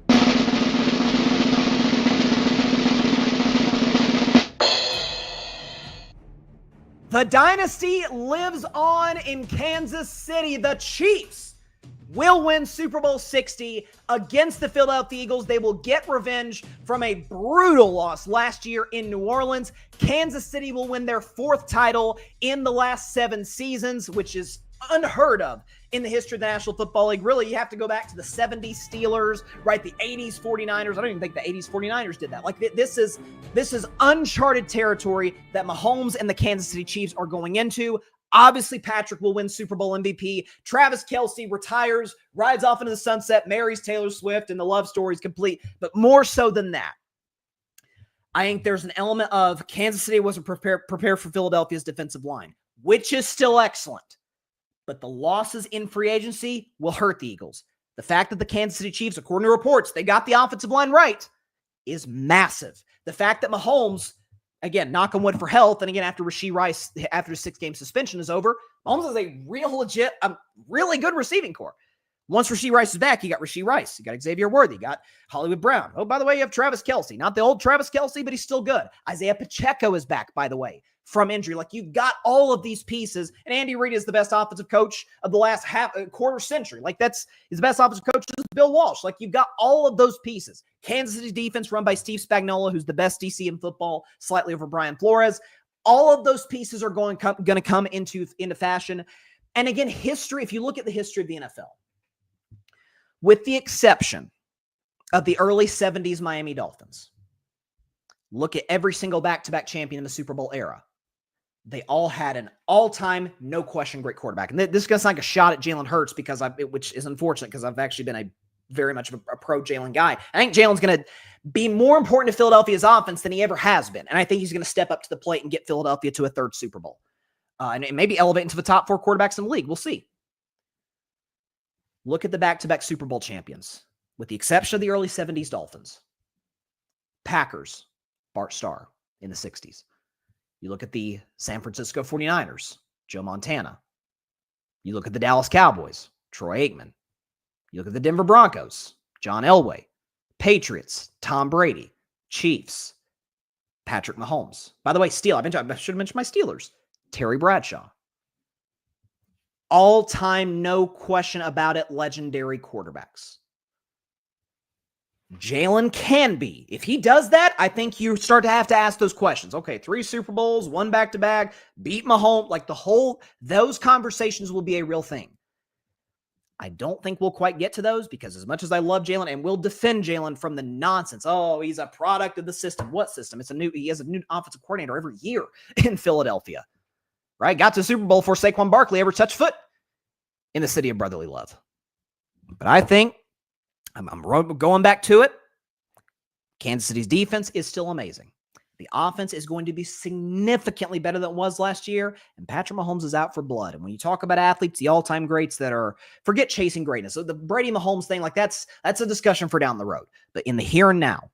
the dynasty lives on in Kansas City. The Chiefs will win Super Bowl 60 against the Philadelphia Eagles. They will get revenge from a brutal loss last year in New Orleans. Kansas City will win their 4th title in the last 7 seasons, which is unheard of in the history of the National Football League. Really, you have to go back to the 70s Steelers, right? The 80s 49ers. I don't even think the 80s 49ers did that. Like, this is uncharted territory that Mahomes and the Kansas City Chiefs are going into. Obviously, Patrick will win Super Bowl MVP. Travis Kelce retires, rides off into the sunset, marries Taylor Swift, and the love story is complete. But more so than that, I think there's an element of Kansas City wasn't prepared for Philadelphia's defensive line, which is still excellent. But the losses in free agency will hurt the Eagles. The fact that the Kansas City Chiefs, according to reports, they got the offensive line right is massive. The fact that Mahomes, again, knock on wood for health, and again, after Rashee Rice, after the 6-game suspension is over, Mahomes is a real legit, really good receiving core. Once Rashee Rice is back, you got Rashee Rice, you got Xavier Worthy, you got Hollywood Brown. Oh, by the way, you have Travis Kelce. Not the old Travis Kelce, but he's still good. Isaiah Pacheco is back, by the way, from injury. Like, you've got all of these pieces, and Andy Reid is the best offensive coach of the last quarter century. Like, that's his best offensive coach is Bill Walsh. Like, you've got all of those pieces. Kansas City's defense run by Steve Spagnuolo, who's the best DC in football, slightly over Brian Flores. All of those pieces are going to come into fashion. And again, history, if you look at the history of the NFL, with the exception of the early 70s Miami Dolphins, look at every single back-to-back champion in the Super Bowl era. They all had an all-time, no question, great quarterback. And this is going to sound like a shot at Jalen Hurts, which is unfortunate because I've actually been very much of a pro Jalen guy. I think Jalen's going to be more important to Philadelphia's offense than he ever has been. And I think he's going to step up to the plate and get Philadelphia to a 3rd Super Bowl. And maybe elevate into the top 4 quarterbacks in the league. We'll see. Look at the back-to-back Super Bowl champions, with the exception of the early 70s Dolphins. Packers, Bart Starr in the 60s. You look at the San Francisco 49ers, Joe Montana. You look at the Dallas Cowboys, Troy Aikman. You look at the Denver Broncos, John Elway. Patriots, Tom Brady. Chiefs, Patrick Mahomes. By the way, I should have mentioned my Steelers, Terry Bradshaw. All-time, no question about it, legendary quarterbacks. Jalen can be. If he does that, I think you start to have to ask those questions. Okay, 3 Super Bowls, 1 back-to-back, beat Mahomes. Like, those conversations will be a real thing. I don't think we'll quite get to those because as much as I love Jalen and will defend Jalen from the nonsense, oh, he's a product of the system. What system? He has a new offensive coordinator every year in Philadelphia. Right? Got to the Super Bowl before Saquon Barkley ever touched foot in the city of brotherly love. But I think, I'm going back to it, Kansas City's defense is still amazing. The offense is going to be significantly better than it was last year, and Patrick Mahomes is out for blood. And when you talk about athletes, the all-time greats that are, forget chasing greatness. So the Brady Mahomes thing, like that's a discussion for down the road. But in the here and now,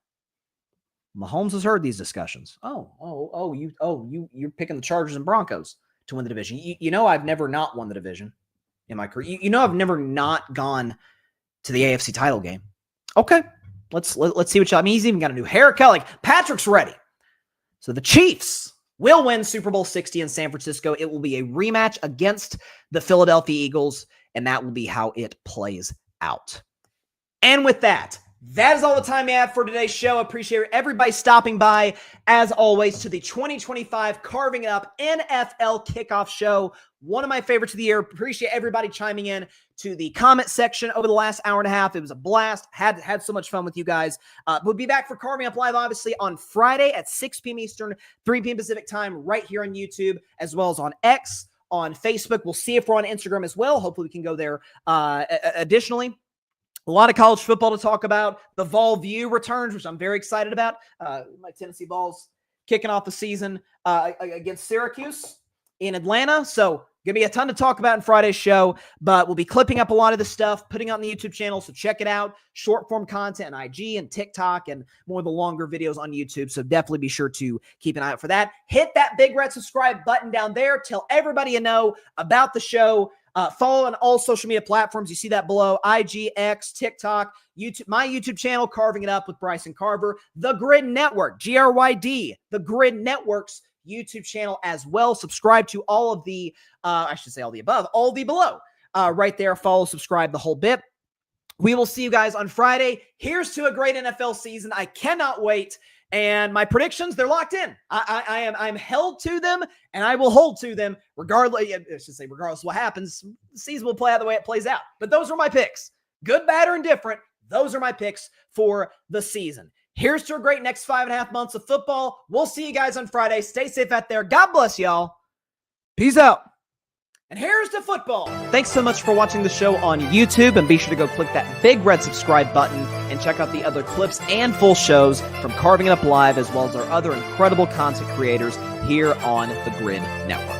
Mahomes has heard these discussions. You're picking the Chargers and Broncos to win the division. You know I've never not won the division in my career. You know I've never not gone to the AFC title game. Okay, let's see what y'all. I mean, he's even got a new haircut. Like, Patrick's ready. So the Chiefs will win Super Bowl 60 in San Francisco. It will be a rematch against the Philadelphia Eagles, and that will be how it plays out. And with that is all the time we have for today's show. Appreciate everybody stopping by, as always, to the 2025 Carving It Up NFL Kickoff Show. One of my favorites of the year. Appreciate everybody chiming in to the comment section over the last hour and a half. It was a blast. Had so much fun with you guys. We'll be back for Carving Up Live, obviously, on Friday at 6 p.m. Eastern, 3 p.m. Pacific time, right here on YouTube, as well as on X, on Facebook. We'll see if we're on Instagram as well. Hopefully we can go there. Additionally, a lot of college football to talk about. The Vol View returns, which I'm very excited about. My Tennessee Vols kicking off the season against Syracuse in Atlanta. So going to be a ton to talk about in Friday's show, but we'll be clipping up a lot of this stuff, putting it on the YouTube channel. So check it out. Short form content on IG and TikTok and more of the longer videos on YouTube. So definitely be sure to keep an eye out for that. Hit that big red subscribe button down there. Tell everybody you know about the show. Follow on all social media platforms. You see that below: IG, X, TikTok, YouTube, my YouTube channel, Carving It Up with Bryson Carver, The Grid Network, GRYD, The Grid Network's YouTube channel as well. Subscribe to all of the, all the above, all the below. right there. Follow, subscribe, the whole bit. We will see you guys on Friday. Here's to a great NFL season. I cannot wait. And my predictions, they're locked in. I'm held to them, and I will hold to them regardless. I should say, regardless of what happens, the season will play out the way it plays out. But those are my picks. Good, bad, or indifferent. Those are my picks for the season. Here's to a great next 5.5 months of football. We'll see you guys on Friday. Stay safe out there. God bless y'all. Peace out. And here's to football. Thanks so much for watching the show on YouTube, and be sure to go click that big red subscribe button and check out the other clips and full shows from Carving It Up Live, as well as our other incredible content creators here on the Grid Network.